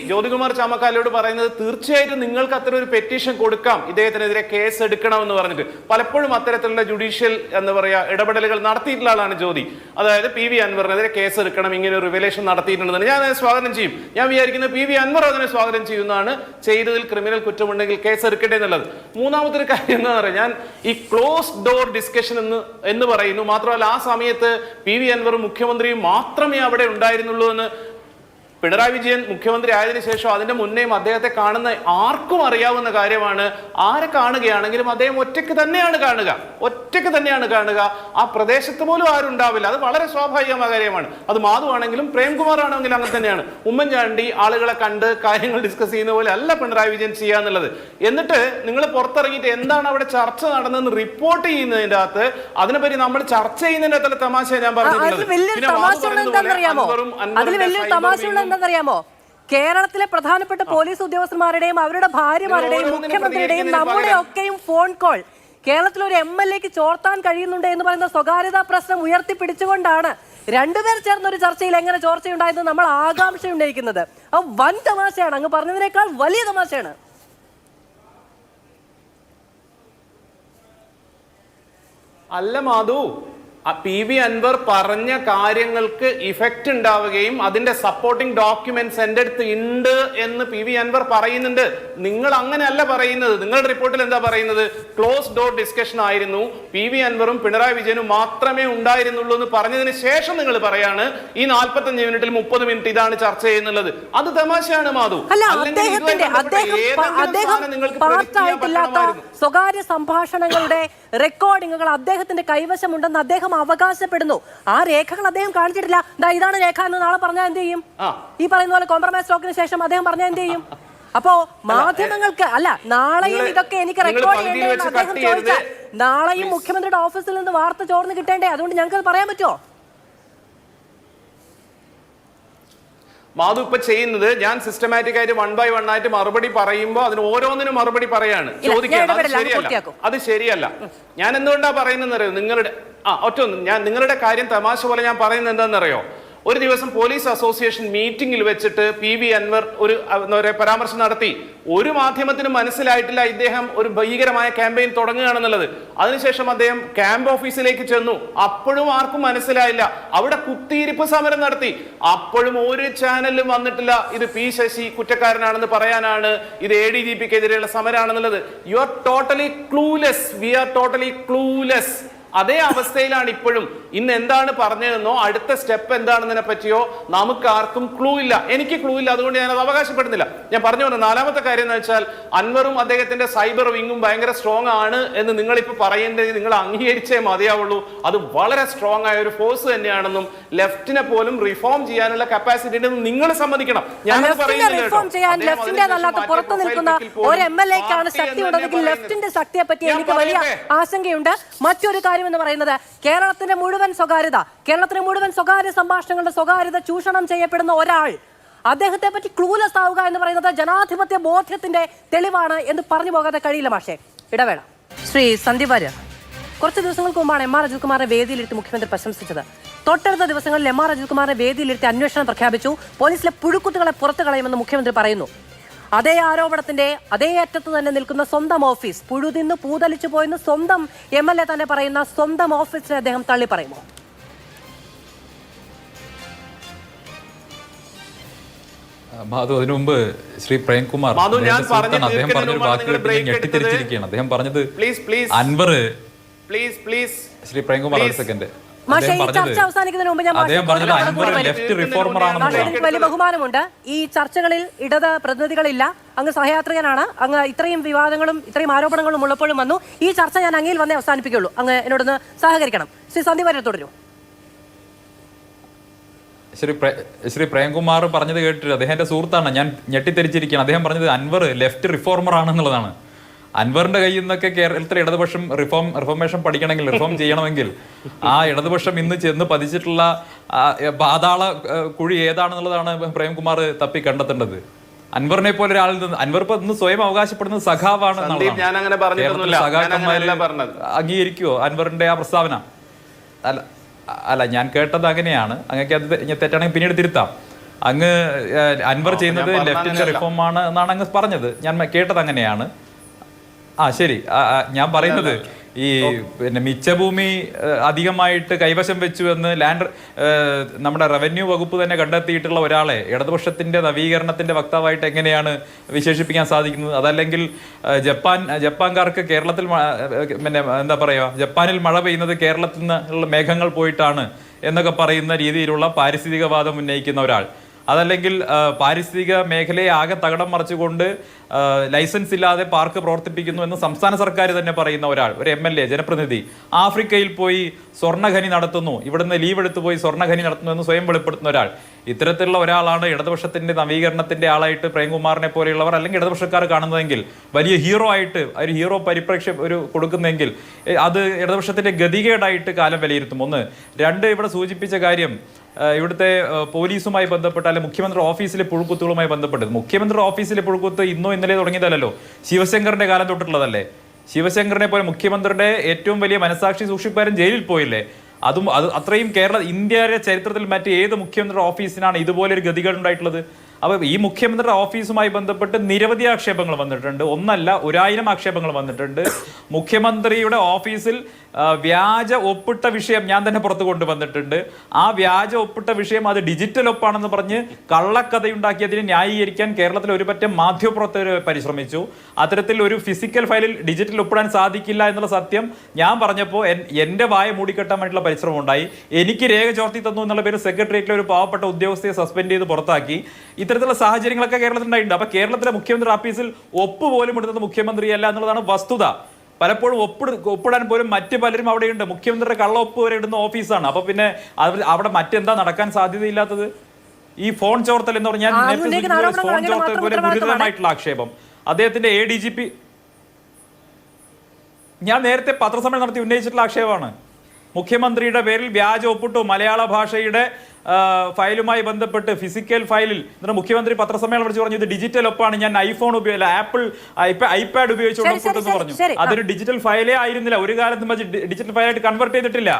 ജ്യോതികുമാർ ചാമക്കാലയോട് പറയുന്നത്, തീർച്ചയായിട്ടും നിങ്ങൾക്ക് അത്തരം ഒരു പെറ്റീഷൻ കൊടുക്കാം, ഇദ്ദേഹത്തിനെതിരെ കേസ് എടുക്കണമെന്ന് പറഞ്ഞിട്ട്. പലപ്പോഴും അത്തരത്തിലുള്ള ജുഡീഷ്യൽ എന്താ പറയുക ഇടപെടലുകൾ നടത്തിയിട്ടുള്ള ആളാണ് ജ്യോതി. അതായത് PV അൻവറിനെതിരെ കേസ് എടുക്കണം, ഇങ്ങനെ ഒരു റിവലേഷൻ നടത്തിയിട്ടുണ്ടെന്ന് ഞാൻ അതിനെ സ്വാഗതം ചെയ്യും. ഞാൻ വിചാരിക്കുന്നത് PV അൻവർ അതിനെ സ്വാഗതം ചെയ്യുന്നതാണ്. ചെയ്തതിൽ ക്രിമിനൽ കുറ്റമുണ്ടെങ്കിൽ കേസ് എടുക്കട്ടെ എന്നുള്ളത്. മൂന്നാമത്തെ ഒരു കാര്യം എന്താ പറയുക, ഞാൻ ഈ ക്ലോസ് ഡോർ ഡിസ്കഷൻ എന്ന് പറയുന്നു. മാത്രമല്ല ആ സമയത്ത് PV അൻവറും മുഖ്യമന്ത്രിയും മാത്രമേ അവിടെ ഉണ്ടായിരുന്നുള്ളൂ എന്ന് പിണറായി വിജയൻ മുഖ്യമന്ത്രി ആയതിനു ശേഷം അതിന്റെ മുന്നേയും അദ്ദേഹത്തെ കാണുന്ന ആർക്കും അറിയാവുന്ന കാര്യമാണ്. ആരെ കാണുകയാണെങ്കിലും അദ്ദേഹം ഒറ്റയ്ക്ക് തന്നെയാണ് കാണുക. ആ പ്രദേശത്ത് പോലും ആരും ഉണ്ടാവില്ല. അത് വളരെ സ്വാഭാവികമായ കാര്യമാണ്. അത് മാധു ആണെങ്കിലും പ്രേംകുമാർ ആണെങ്കിലും അങ്ങനെ തന്നെയാണ്. ഉമ്മൻചാണ്ടി ആളുകളെ കണ്ട് കാര്യങ്ങൾ ഡിസ്കസ് ചെയ്യുന്ന പോലെ അല്ല പിണറായി വിജയൻ ചെയ്യാന്നുള്ളത്. എന്നിട്ട് നിങ്ങൾ പുറത്തിറങ്ങിയിട്ട് എന്താണ് അവിടെ ചർച്ച നടന്നതെന്ന് റിപ്പോർട്ട് ചെയ്യുന്നതിന്റെ അകത്ത് അതിനെപ്പറ്റി നമ്മൾ ചർച്ച ചെയ്യുന്നതിന്റെ അകത്തുള്ള തമാശ ഞാൻ പറഞ്ഞിട്ടുള്ളത്. അറിയാമോ, കേരളത്തിലെ പ്രധാനപ്പെട്ട പോലീസ് ഉദ്യോഗസ്ഥന്മാരുടെയും അവരുടെ ഭാര്യമാരുടെയും മുഖ്യമന്ത്രിയുടെയും നമ്മുടെ ഒക്കെയും ഫോൺ കോൾ കേരളത്തിൽ ഒരു MLA-ക്ക് ചോർത്താൻ കഴിയുന്നുണ്ട് എന്ന് പറയുന്ന സ്വകാര്യതാ പ്രശ്നം ഉയർത്തിപ്പിടിച്ചുകൊണ്ടാണ് രണ്ടുപേർ ചേർന്നൊരു ചർച്ചയിൽ എങ്ങനെ ചോർച്ചയുണ്ടായെന്ന് നമ്മൾ ആകാംക്ഷ ഉന്നയിക്കുന്നത്. അത് വൻ തമാശയാണ്, അങ്ങ് പറഞ്ഞതിനേക്കാൾ വലിയ തമാശയാണ്. അല്ല മാധു, PV അൻവർ പറഞ്ഞ കാര്യങ്ങൾക്ക് ഇഫക്റ്റ് ഉണ്ടാവുകയും അതിന്റെ സപ്പോർട്ടിംഗ് ഡോക്യുമെന്റ്സ് എൻ്റെ അടുത്ത് ഉണ്ട് എന്ന് PV അൻവർ പറയുന്നുണ്ട്. നിങ്ങൾ അങ്ങനെയല്ല പറയുന്നത്. നിങ്ങളുടെ റിപ്പോർട്ടിൽ എന്താ പറയുന്നത്? ക്ലോസ് ഡോർ ഡിസ്കഷൻ ആയിരുന്നു, PV അൻവറും പിണറായി വിജയനും മാത്രമേ ഉണ്ടായിരുന്നുള്ളൂ എന്ന് പറഞ്ഞതിന് ശേഷം നിങ്ങൾ പറയാണ് ഈ 45 മിനിറ്റിൽ 30 മിനിറ്റ് ഇതാണ് ചർച്ച ചെയ്യുന്നുള്ളത്. അത് തമാശയാണ് മാധു. സ്വകാര്യ സംഭാഷണങ്ങളുടെ റെക്കോർഡിങ്ങുകൾ അദ്ദേഹത്തിന്റെ കൈവശമുണ്ടെന്ന് അദ്ദേഹം അവകാശപ്പെടുന്നു. ആ രേഖകൾ അദ്ദേഹം കാണിച്ചിട്ടില്ല. ഇതാണ് രേഖ എന്ന് നാളെ പറഞ്ഞാൽ എന്ത് ചെയ്യും? ഈ പറയുന്ന പോലെ കോംപ്രമൈസ് ടോക്കിന് ശേഷം അദ്ദേഹം പറഞ്ഞാൽ എന്ത് ചെയ്യും? അപ്പോ മാധ്യമങ്ങൾക്ക് അല്ല, നാളെയും ഇതൊക്കെ എനിക്ക് റെക്കോർഡ് ചെയ്യേണ്ടതെന്ന് അദ്ദേഹം ചോദിച്ചാൽ നാളെയും മുഖ്യമന്ത്രിയുടെ ഓഫീസിൽ നിന്ന് വാർത്ത ചോർന്ന് കിട്ടേണ്ടേ? അതുകൊണ്ട് ഞങ്ങൾക്ക് പറയാൻ പറ്റുമോ? മാധു ഇപ്പൊ ചെയ്യുന്നത്, ഞാൻ സിസ്റ്റമാറ്റിക് ആയിട്ട് 1 by 1 ആയിട്ട് മറുപടി പറയുമ്പോൾ അതിന് ഓരോന്നിനും മറുപടി പറയാണ്, ചോദിക്കുകയാണ്. അത് ശരിയല്ല. ഞാൻ എന്തുകൊണ്ടാ പറയുന്നതെന്നറിയോ? നിങ്ങളുടെ ഒറ്റൊന്നും, ഞാൻ നിങ്ങളുടെ കാര്യം തമാശ പോലെ ഞാൻ പറയുന്നത് എന്താണെന്നറിയോ? ഒരു ദിവസം പോലീസ് അസോസിയേഷൻ മീറ്റിംഗിൽ വെച്ചിട്ട് PV അൻവർ ഒരു പരാമർശം നടത്തി. ഒരു മാധ്യമത്തിനും മനസ്സിലായിട്ടില്ല ഇദ്ദേഹം ഒരു ഭീകരമായ ക്യാമ്പയിൻ തുടങ്ങുകയാണെന്നുള്ളത്. അതിനുശേഷം അദ്ദേഹം ക്യാമ്പ് ഓഫീസിലേക്ക് ചെന്നു. അപ്പോഴും ആർക്കും മനസ്സിലായില്ല. അവിടെ കുത്തിയിരിപ്പ് സമരം നടത്തി. അപ്പോഴും ഒരു ചാനലിലും വന്നിട്ടില്ല ഇത് P ശശി കുറ്റക്കാരനാണെന്ന് പറയാനാണ്, ഇത് ADGPക്കെതിരെയുള്ള സമരമാണെന്നുള്ളത്. You are totally clueless. We are totally clueless. അതേ അവസ്ഥയിലാണ് ഇപ്പോഴും. ഇന്ന് എന്താണ് പറഞ്ഞതെന്നോ അടുത്ത സ്റ്റെപ്പ് എന്താണെന്നതിനെ പറ്റിയോ നമുക്ക് ആർക്കും ക്ലൂ ഇല്ല. എനിക്ക് ക്ലൂ ഇല്ല, അതുകൊണ്ട് ഞാൻ അത് അവകാശപ്പെടുന്നില്ല. ഞാൻ പറഞ്ഞു വന്ന നാലാമത്തെ കാര്യം എന്ന് വെച്ചാൽ അൻവറും അദ്ദേഹത്തിന്റെ സൈബർ വിങ്ങും ഭയങ്കര സ്ട്രോങ് ആണ് എന്ന് നിങ്ങളിപ്പോൾ പറയേണ്ടത് നിങ്ങൾ അംഗീകരിച്ചേ മതിയാവുള്ളൂ. അത് വളരെ സ്ട്രോങ് ആയ ഒരു ഫോഴ്സ് തന്നെയാണെന്നും ലെഫ്റ്റിനെ പോലും റിഫോം ചെയ്യാനുള്ള കപ്പാസിറ്റി ഉണ്ടെന്നും നിങ്ങൾ സമ്മതിക്കണം. ഞാൻ പുറത്തു നിൽക്കുന്ന ഒരു MLA-ക്കാണ് ശക്തി ഉണ്ടെങ്കിൽ ലെഫ്റ്റിന്റെ ശക്തിയെ പറ്റി എനിക്ക് വലിയ ആശങ്കയുണ്ട്. മറ്റൊരു കാര്യം എന്ന് പറയുന്നത് കേരളത്തിന്റെ മുഴുവൻ സ്വകാര്യ സംഭാഷണങ്ങളുടെ സ്വകാര്യത ചൂഷണം ചെയ്യപ്പെടുന്ന ഒരാൾ, അദ്ദേഹത്തെ പറ്റി ക്ലൂലെസ് ആവുക എന്ന് പറയുന്നത് ജനാധിപത്യ ബോധ്യത്തിന്റെ തെളിവാണ് എന്ന് പറഞ്ഞു പോകാതെ കഴിയില്ല. മാഷേ, ഇടവേള. ശ്രീ സന്ദീപ് വാര്യർ, കുറച്ച് ദിവസങ്ങൾക്ക് മുമ്പാണ് MR അജിത് വേദിയിലിരുത്തി മുഖ്യമന്ത്രി പ്രശംസിച്ചത്. തൊട്ടടുത്ത ദിവസങ്ങളിൽ MR അജിത് വേദിയിലിരുത്തി അന്വേഷണം പ്രഖ്യാപിച്ചു. പോലീസിലെ പുഴുക്കുത്തുകളെ പുറത്തു കളയുമെന്ന് മുഖ്യമന്ത്രി പറയുന്നു. അതേ ആരോപണത്തിന്റെ അതേ അറ്റത്ത് തന്നെ നിൽക്കുന്ന സ്വന്തം ഓഫീസ് പുഴുതിന്ന് പൂതലിച്ചു പോയെന്ന് സ്വന്തം MLA തന്നെ പറയുന്ന സ്വന്തം ഓഫീസിനെ അദ്ദേഹം തള്ളി പറയുമോ? മാധു, അതിനു മുമ്പ് ശ്രീ പ്രേംകുമാർ അദ്ദേഹം പറഞ്ഞൊരു വാക്കുകൾ ഞെട്ടിത്തിരിച്ചിരിക്കുകയാണ്. അദ്ദേഹം പറഞ്ഞത് അൻവർ ശ്രീ പ്രേംകുമാർ ഒരു സെക്കൻഡ് അവസാനിക്കുന്നതിന് മുമ്പ് വലിയ ബഹുമാനമുണ്ട്. ഈ ചർച്ചകളിൽ ഇടത് പ്രതിനിധികളില്ല. അങ്ങ് സഹയാത്രികനാണ്. അങ്ങ് ഇത്രയും വിവാദങ്ങളും ഇത്രയും ആരോപണങ്ങളും ഉള്ളപ്പോഴും വന്നു. ഈ ചർച്ച ഞാൻ അങ്ങയിൽ വന്നേ അവസാനിപ്പിക്കുള്ളൂ. അങ്ങ് എന്നോടൊന്ന് സഹകരിക്കണം. ശ്രീ സന്ദീപ് വാര്യർ തുടരൂ. ശ്രീ പ്രേംകുമാർ പറഞ്ഞത് കേട്ടിട്ട് അദ്ദേഹത്തിന്റെ സുഹൃത്താണ്. ഞാൻ ഞെട്ടിത്തെരിച്ചിരിക്കുകയാണ്. അദ്ദേഹം പറഞ്ഞത് അൻവർ ലെഫ്റ്റ് റിഫോർമർ ആണെന്നുള്ളതാണ്. അൻവറിന്റെ കയ്യിൽ നിന്നൊക്കെ കേരളത്തിലെ ഇടതുപക്ഷം റിഫോർമേഷൻ പഠിക്കണമെങ്കിൽ, റിഫോം ചെയ്യണമെങ്കിൽ ആ ഇടതുപക്ഷം ഇന്ന് ചെന്ന് പതിച്ചിട്ടുള്ള പാതാള കുഴി ഏതാണെന്നുള്ളതാണ് പ്രേംകുമാർ തപ്പി കണ്ടെത്തേണ്ടത്. അൻവറിനെ പോലെ ഒരാളിൽ നിന്ന്, അൻവർ ഇപ്പൊ ഇന്ന് സ്വയം അവകാശപ്പെടുന്നത് സഖാവാണ്. അംഗീകരിക്കുവോ അൻവറിന്റെ ആ പ്രസ്താവന? അല്ല, ഞാൻ കേട്ടത് അങ്ങനെയാണ്. അങ്ങക്ക് അത് തെറ്റാണെങ്കിൽ പിന്നീട് തിരുത്താം. അങ്ങ് അൻവർ ചെയ്യുന്നത് ലെഫ്റ്റിന്റെ റിഫോം ആണ് എന്നാണ് അങ്ങ് പറഞ്ഞത്. ഞാൻ കേട്ടത് അങ്ങനെയാണ്. ശരി. ഞാൻ പറയുന്നത് ഈ മിച്ചഭൂമി അധികമായിട്ട് കൈവശം വെച്ചു എന്ന് നമ്മുടെ റവന്യൂ വകുപ്പ് തന്നെ കണ്ടെത്തിയിട്ടുള്ള ഒരാളെ ഇടതുപക്ഷത്തിന്റെ നവീകരണത്തിന്റെ വക്താവായിട്ട് എങ്ങനെയാണ് വിശേഷിപ്പിക്കാൻ സാധിക്കുന്നത്? അതല്ലെങ്കിൽ ജപ്പാൻകാർക്ക് കേരളത്തിൽ എന്താ പറയുക, ജപ്പാനിൽ മഴ പെയ്യുന്നത് കേരളത്തിൽ നിന്നുള്ള മേഘങ്ങൾ പോയിട്ടാണ് എന്നൊക്കെ പറയുന്ന രീതിയിലുള്ള പാരിസ്ഥിതികവാദം ഉന്നയിക്കുന്ന ഒരാൾ, അതല്ലെങ്കിൽ പാരിസ്ഥിതിക മേഖലയെ ആകെ തകിടം മറിച്ചുകൊണ്ട് ലൈസൻസ് ഇല്ലാതെ പാർക്ക് പ്രവർത്തിപ്പിക്കുന്നു എന്ന് സംസ്ഥാന സർക്കാർ തന്നെ പറയുന്ന ഒരാൾ, ഒരു MLA ജനപ്രതിനിധി ആഫ്രിക്കയിൽ പോയി സ്വർണ്ണഖനി നടത്തുന്നു, ഇവിടുന്ന് ലീവ് എടുത്തു പോയി സ്വർണ്ണഖനി നടത്തുന്നു എന്ന് സ്വയം വെളിപ്പെടുത്തുന്ന ഒരാൾ, ഇത്തരത്തിലുള്ള ഒരാളാണ് ഇടതുപക്ഷത്തിന്റെ നവീകരണത്തിന്റെ ആളായിട്ട് പ്രേംകുമാറിനെ പോലെയുള്ളവർ അല്ലെങ്കിൽ ഇടതുപക്ഷക്കാർ കാണുന്നതെങ്കിൽ, വലിയ ഹീറോ ആയിട്ട് ഒരു ഹീറോ പരിപ്രേക്ഷ്യം കൊടുക്കുന്നെങ്കിൽ അത് ഇടതുപക്ഷത്തിന്റെ ഗതികേടായിട്ട് കാലം വിലയിരുത്തും. ഒന്ന്. രണ്ട്, ഇവിടെ സൂചിപ്പിച്ച കാര്യം ഇവിടുത്തെ പോലീസുമായി ബന്ധപ്പെട്ട അല്ലെങ്കിൽ മുഖ്യമന്ത്രി ഓഫീസിലെ പുഴുക്കുത്തുകളുമായി ബന്ധപ്പെട്ടത്. മുഖ്യമന്ത്രി ഓഫീസിലെ പുഴുക്കുത്ത് ഇന്നോ ഇന്നലെ തുടങ്ങിയതല്ലോ, ശിവശങ്കറിന്റെ കാലം തൊട്ടിട്ടുള്ളതല്ലേ. ശിവശങ്കറിനെ പോലെ മുഖ്യമന്ത്രിയുടെ ഏറ്റവും വലിയ മനസാക്ഷി സൂക്ഷിപ്പുകാരൻ ജയിലിൽ പോയില്ലേ? അത് അത്രയും ഇന്ത്യയുടെ ചരിത്രത്തിൽ മറ്റ് ഏത് മുഖ്യമന്ത്രിയുടെ ഓഫീസിനാണ് ഇതുപോലെ ഒരു ഗതികേട് ഉണ്ടായിട്ടുള്ളത്? അപ്പോൾ ഈ മുഖ്യമന്ത്രിയുടെ ഓഫീസുമായി ബന്ധപ്പെട്ട് നിരവധി ആക്ഷേപങ്ങൾ വന്നിട്ടുണ്ട്. ഒന്നല്ല, 1000 ആക്ഷേപങ്ങൾ വന്നിട്ടുണ്ട്. മുഖ്യമന്ത്രിയുടെ ഓഫീസിൽ വ്യാജ ഒപ്പിട്ട വിഷയം ഞാൻ തന്നെ പുറത്തു കൊണ്ടുവന്നിട്ടുണ്ട്. ആ വ്യാജ ഒപ്പിട്ട വിഷയം അത് ഡിജിറ്റൽ ഒപ്പാണെന്ന് പറഞ്ഞ് കള്ളക്കഥയുണ്ടാക്കിയതിന് ന്യായീകരിക്കാൻ കേരളത്തിൽ ഒരു പറ്റം മാധ്യമപ്രവർത്തകർ പരിശ്രമിച്ചു. അത്തരത്തിൽ ഒരു ഫിസിക്കൽ ഫയലിൽ ഡിജിറ്റൽ ഒപ്പിടാൻ സാധിക്കില്ല എന്നുള്ള സത്യം ഞാൻ പറഞ്ഞപ്പോൾ എൻ്റെ വായ മൂടിക്കെട്ടാൻ വേണ്ടിയിട്ടുള്ള പരിശ്രമം ഉണ്ടായി. എനിക്ക് രേഖ ചോർത്തി തന്നു എന്നുള്ള പേര് സെക്രട്ടേറിയറ്റിലെ ഒരു പാവപ്പെട്ട ഉദ്യോഗസ്ഥയെ സസ്പെൻഡ് ചെയ്ത് പുറത്താക്കി. ഇത്തരത്തിലുള്ള സാഹചര്യങ്ങളൊക്കെ കേരളത്തിൽ ഉണ്ടായിട്ടുണ്ട്. അപ്പൊ കേരളത്തിലെ മുഖ്യമന്ത്രി ഓഫീസിൽ ഒപ്പ് പോലും ഇടുന്നത് മുഖ്യമന്ത്രിയല്ല എന്നുള്ളതാണ് വസ്തുത. പലപ്പോഴും ഒപ്പിടാൻ പോലും മറ്റു പലരും അവിടെയുണ്ട്. മുഖ്യമന്ത്രിയുടെ കള്ള ഒപ്പ് വരെ ഇടുന്ന ഓഫീസാണ്. അപ്പൊ പിന്നെ അവിടെ മറ്റെന്താ നടക്കാൻ സാധ്യതയില്ലാത്തത്? ഈ ഫോൺ ചോർത്തൽ എന്ന് പറഞ്ഞാൽ ഫോൺ ചോർത്തൽ പോലെ ഗുരുതരമായിട്ടുള്ള ആക്ഷേപം അദ്ദേഹത്തിന്റെ ADGP ഞാൻ നേരത്തെ പത്രസമ്മേളനം നടത്തി ഉന്നയിച്ചിട്ടുള്ള ആക്ഷേപമാണ്. മുഖ്യമന്ത്രിയുടെ പേരിൽ വ്യാജ ഒപ്പിട്ടു. മലയാള ഭാഷയുടെ ഫയലുമായി ബന്ധപ്പെട്ട് ഫിസിക്കൽ ഫയലിൽ എന്നിട്ട് മുഖ്യമന്ത്രി പത്രസമ്മേളനം വിളിച്ച് പറഞ്ഞു ഇത് ഡിജിറ്റൽ ഒപ്പാണ്, ഞാൻ ഐപാഡ് ഉപയോഗിച്ചുകൊണ്ട് ഒപ്പിട്ടെന്ന് പറഞ്ഞു. അതൊരു ഡിജിറ്റൽ ഫയലേ ആയിരുന്നില്ല. ഒരു കാലത്തും ഡിജിറ്റൽ ഫയലായിട്ട് കൺവേർട്ട് ചെയ്തിട്ടില്ല.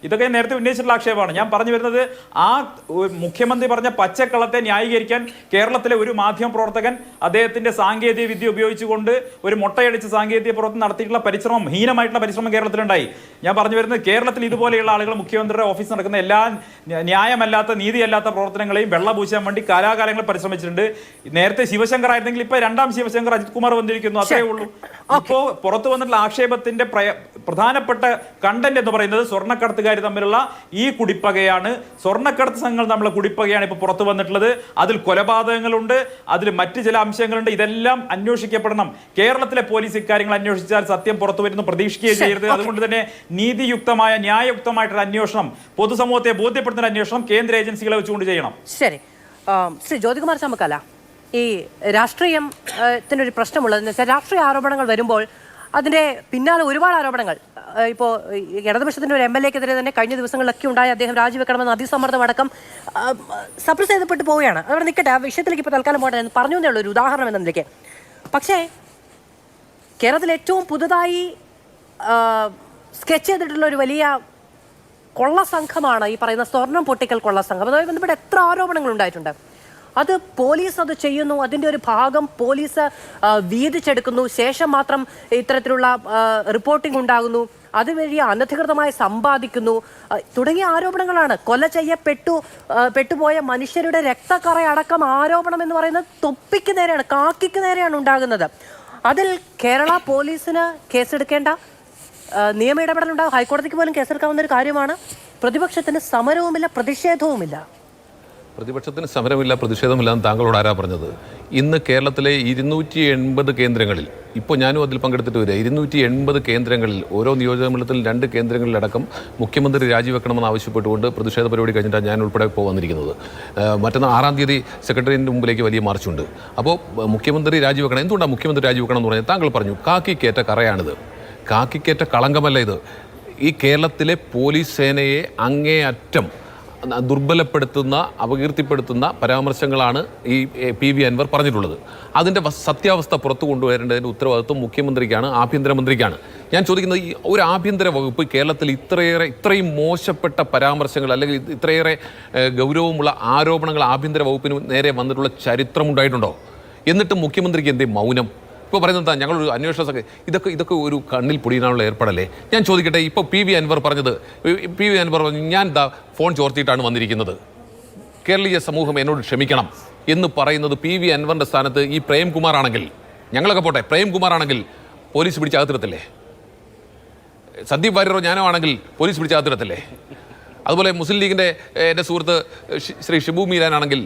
ഇതൊക്കെ നേരത്തെ ഉന്നയിച്ചിട്ടുള്ള ആക്ഷേപമാണ്. ഞാൻ പറഞ്ഞു വരുന്നത് ആ മുഖ്യമന്ത്രി പറഞ്ഞ പച്ചക്കള്ളത്തെ ന്യായീകരിക്കാൻ കേരളത്തിലെ ഒരു മാധ്യമ പ്രവർത്തകൻ അദ്ദേഹത്തിന്റെ സാങ്കേതിക വിദ്യ ഉപയോഗിച്ചുകൊണ്ട് ഒരു മുട്ടയടിച്ച് സാങ്കേതിക പ്രവർത്തനം നടത്തിയിട്ടുള്ള പരിശ്രമം, ഹീനമായിട്ടുള്ള പരിശ്രമം കേരളത്തിലുണ്ടായി. ഞാൻ പറഞ്ഞു വരുന്നത് കേരളത്തിൽ ഇതുപോലെയുള്ള ആളുകൾ മുഖ്യമന്ത്രിയുടെ ഓഫീസിൽ നടക്കുന്ന എല്ലാ ന്യായമല്ലാത്ത നീതിയല്ലാത്ത പ്രവർത്തനങ്ങളെയും വെള്ളപൂശാൻ വേണ്ടി കാലാകാലങ്ങൾ പരിശ്രമിച്ചിട്ടുണ്ട്. നേരത്തെ ശിവശങ്കർ ആയിരുന്നെങ്കിൽ ഇപ്പൊ രണ്ടാം ശിവശങ്കർ അജിത് കുമാർ വന്നിരിക്കുന്നു, അത്രേ ഉള്ളൂ. ഇപ്പോ പുറത്തു വന്നിട്ടുള്ള ആക്ഷേപത്തിന്റെ പ്രധാനപ്പെട്ട കണ്ടന്റ് എന്ന് പറയുന്നത് സ്വർണ്ണക്കടത്തുകാർ തമ്മിലുള്ള ഈ കുടിപ്പകയാണ്. സ്വർണ്ണക്കടത്ത് സംഘങ്ങൾ തമ്മിലുള്ള കുടിപ്പകയാണ് ഇപ്പൊ പുറത്തു വന്നിട്ടുള്ളത്. അതിൽ കൊലപാതകങ്ങളുണ്ട്, അതിൽ മറ്റു ചില അംശങ്ങളുണ്ട്. ഇതെല്ലാം അന്വേഷിക്കപ്പെടണം. കേരളത്തിലെ പോലീസ് ഇക്കാര്യങ്ങൾ അന്വേഷിച്ചാൽ സത്യം പുറത്തു വരുന്നു പ്രതീക്ഷിക്കുകയും ചെയ്യരുത്. അതുകൊണ്ട് തന്നെ നീതിയുക്തമായ ന്യായയുക്തമായിട്ടുള്ള അന്വേഷണം, പൊതുസമൂഹത്തെ ബോധ്യപ്പെടുത്തുന്ന അന്വേഷണം കേന്ദ്ര ഏജൻസികളെ വെച്ചുകൊണ്ട് ചെയ്യണം. ശരി, ശ്രീ ജ്യോതികുമാർ ചാമക്കാല, ഈ രാഷ്ട്രീയത്തിനൊരു പ്രശ്നമുള്ളതെന്ന് വെച്ചാൽ രാഷ്ട്രീയ ആരോപണങ്ങൾ വരുമ്പോൾ അതിന്റെ പിന്നാലെ ഒരുപാട് ആരോപണങ്ങൾ ഇപ്പോൾ ഇടതുപക്ഷത്തിന്റെ ഒരു MLA-ക്കെതിരെ തന്നെ കഴിഞ്ഞ ദിവസങ്ങളിലൊക്കെ ഉണ്ടായ അദ്ദേഹം രാജിവെക്കണമെന്ന് അതിസമ്മർദ്ദം അടക്കം സപ്രസ് ചെയ്യപ്പെട്ടു പോവുകയാണ്. അതവിടെ നിൽക്കട്ടെ, ആ വിഷയത്തിലേക്ക് ഇപ്പോൾ തൽക്കാലം പോകട്ടെ എന്ന് പറഞ്ഞു എന്നേ ഉള്ളൂ, ഒരു ഉദാഹരണം എന്ന നിലയ്ക്ക്. പക്ഷേ കേരളത്തിൽ ഏറ്റവും പുതുതായി സ്കെച്ച് ചെയ്തിട്ടുള്ള ഒരു വലിയ കൊള്ള സംഘമാണ് ഈ പറയുന്ന സ്വർണം പൊട്ടിക്കൽ കൊള്ള സംഘം. അതുമായി ബന്ധപ്പെട്ട് എത്ര ആരോപണങ്ങൾ ഉണ്ടായിട്ടുണ്ട്. അത് പോലീസ് അത് ചെയ്യുന്നു, അതിൻ്റെ ഒരു ഭാഗം പോലീസ് വീതിച്ചെടുക്കുന്നു, ശേഷം മാത്രം ഇത്തരത്തിലുള്ള റിപ്പോർട്ടിംഗ് ഉണ്ടാകുന്നു, അതുവഴി അനധികൃതമായി സമ്പാദിക്കുന്നു തുടങ്ങിയ ആരോപണങ്ങളാണ്. കൊല പെട്ടുപോയ മനുഷ്യരുടെ രക്തക്കറയടക്കം ആരോപണം എന്ന് പറയുന്നത് തൊപ്പിക്ക് നേരെയാണ്, കാക്കിക്ക് നേരെയാണ് ഉണ്ടാകുന്നത്. അതിൽ കേരള പോലീസിന് കേസെടുക്കേണ്ട നിയമ ഇടപെടലുണ്ടാകും. ഹൈക്കോടതിക്ക് പോലും കേസെടുക്കാവുന്ന ഒരു കാര്യമാണ്. പ്രതിപക്ഷത്തിന് സമരവുമില്ല, പ്രതിഷേധവുമില്ല. പ്രതിപക്ഷത്തിന് സമരമില്ല, പ്രതിഷേധമില്ല എന്ന് താങ്കളോട് ആരാ പറഞ്ഞത്? ഇന്ന് കേരളത്തിലെ 280 കേന്ദ്രങ്ങളിൽ, ഇപ്പോൾ ഞാനും അതിൽ പങ്കെടുത്തിട്ട് വരിക, 280 കേന്ദ്രങ്ങളിൽ ഓരോ നിയോജകമണ്ഡലത്തിൽ 2 കേന്ദ്രങ്ങളിലടക്കം മുഖ്യമന്ത്രി രാജിവെക്കണമെന്ന് ആവശ്യപ്പെട്ടുകൊണ്ട് പ്രതിഷേധ പരിപാടി കഴിഞ്ഞിട്ടാണ് ഞാൻ ഉൾപ്പെടെ വന്നിരിക്കുന്നത്. മറ്റന്നാൾ 6-ാം തീയതി സെക്രട്ടേറിയറ്റിന് മുമ്പിലേക്ക് വലിയ മാർച്ചുണ്ട്. അപ്പോൾ മുഖ്യമന്ത്രി രാജിവെക്കണം. എന്തുകൊണ്ടാണ് മുഖ്യമന്ത്രി രാജിവെക്കണം എന്ന് പറഞ്ഞാൽ താങ്കൾ പറഞ്ഞു കാക്കിക്കേറ്റ കറയാണിത്. കാക്കിക്കേറ്റ കളങ്കമല്ല ഇത്. ഈ കേരളത്തിലെ പോലീസ് സേനയെ അങ്ങേയറ്റം ദുർബലപ്പെടുത്തുന്ന, അപകീർത്തിപ്പെടുത്തുന്ന പരാമർശങ്ങളാണ് ഈ PV അൻവർ പറഞ്ഞിട്ടുള്ളത്. അതിൻ്റെ സത്യാവസ്ഥ പുറത്തു കൊണ്ടുവരേണ്ടതിൻ്റെ ഉത്തരവാദിത്വം മുഖ്യമന്ത്രിക്കാണ്, ആഭ്യന്തരമന്ത്രിക്കാണ്. ഞാൻ ചോദിക്കുന്നത്, ഈ ഒരു ആഭ്യന്തര വകുപ്പ് കേരളത്തിൽ ഇത്രയും മോശപ്പെട്ട പരാമർശങ്ങൾ അല്ലെങ്കിൽ ഇത്രയേറെ ഗൗരവമുള്ള ആരോപണങ്ങൾ ആഭ്യന്തര വകുപ്പിന് നേരെ വന്നിട്ടുള്ള ചരിത്രമുണ്ടായിട്ടുണ്ടോ? എന്നിട്ടും മുഖ്യമന്ത്രിക്ക് എന്തേ മൗനം? ഇപ്പോൾ പറയുന്നത് ഞങ്ങളൊരു അന്വേഷണ ഇതൊക്കെ ഒരു കണ്ണിൽ പൊടിയാനുള്ള ഏർപ്പാടല്ലേ? ഞാൻ ചോദിക്കട്ടെ, ഇപ്പോൾ PV അൻവർ പറഞ്ഞത്, PV അൻവർ പറഞ്ഞു ഞാൻ ഫോൺ ചോർത്തിയിട്ടാണ് വന്നിരിക്കുന്നത്, കേരളീയ സമൂഹം എന്നോട് ക്ഷമിക്കണം എന്ന് പറയുന്നത് PV അൻവറിൻ്റെ സ്ഥാനത്ത് ഈ പ്രേംകുമാർ ആണെങ്കിൽ, ഞങ്ങളൊക്കെ പോട്ടെ, പ്രേംകുമാർ ആണെങ്കിൽ പോലീസ് പിടിച്ചകത്തിടത്തില്ലേ? സന്ദീപ് വാര്യറോ ഞാനോ ആണെങ്കിൽ പോലീസ് പിടിച്ചകത്തിടത്തില്ലേ? അതുപോലെ മുസ്ലിം ലീഗിൻ്റെ എൻ്റെ സുഹൃത്ത് ശ്രീ ഷിബു മീരാനാണെങ്കിൽ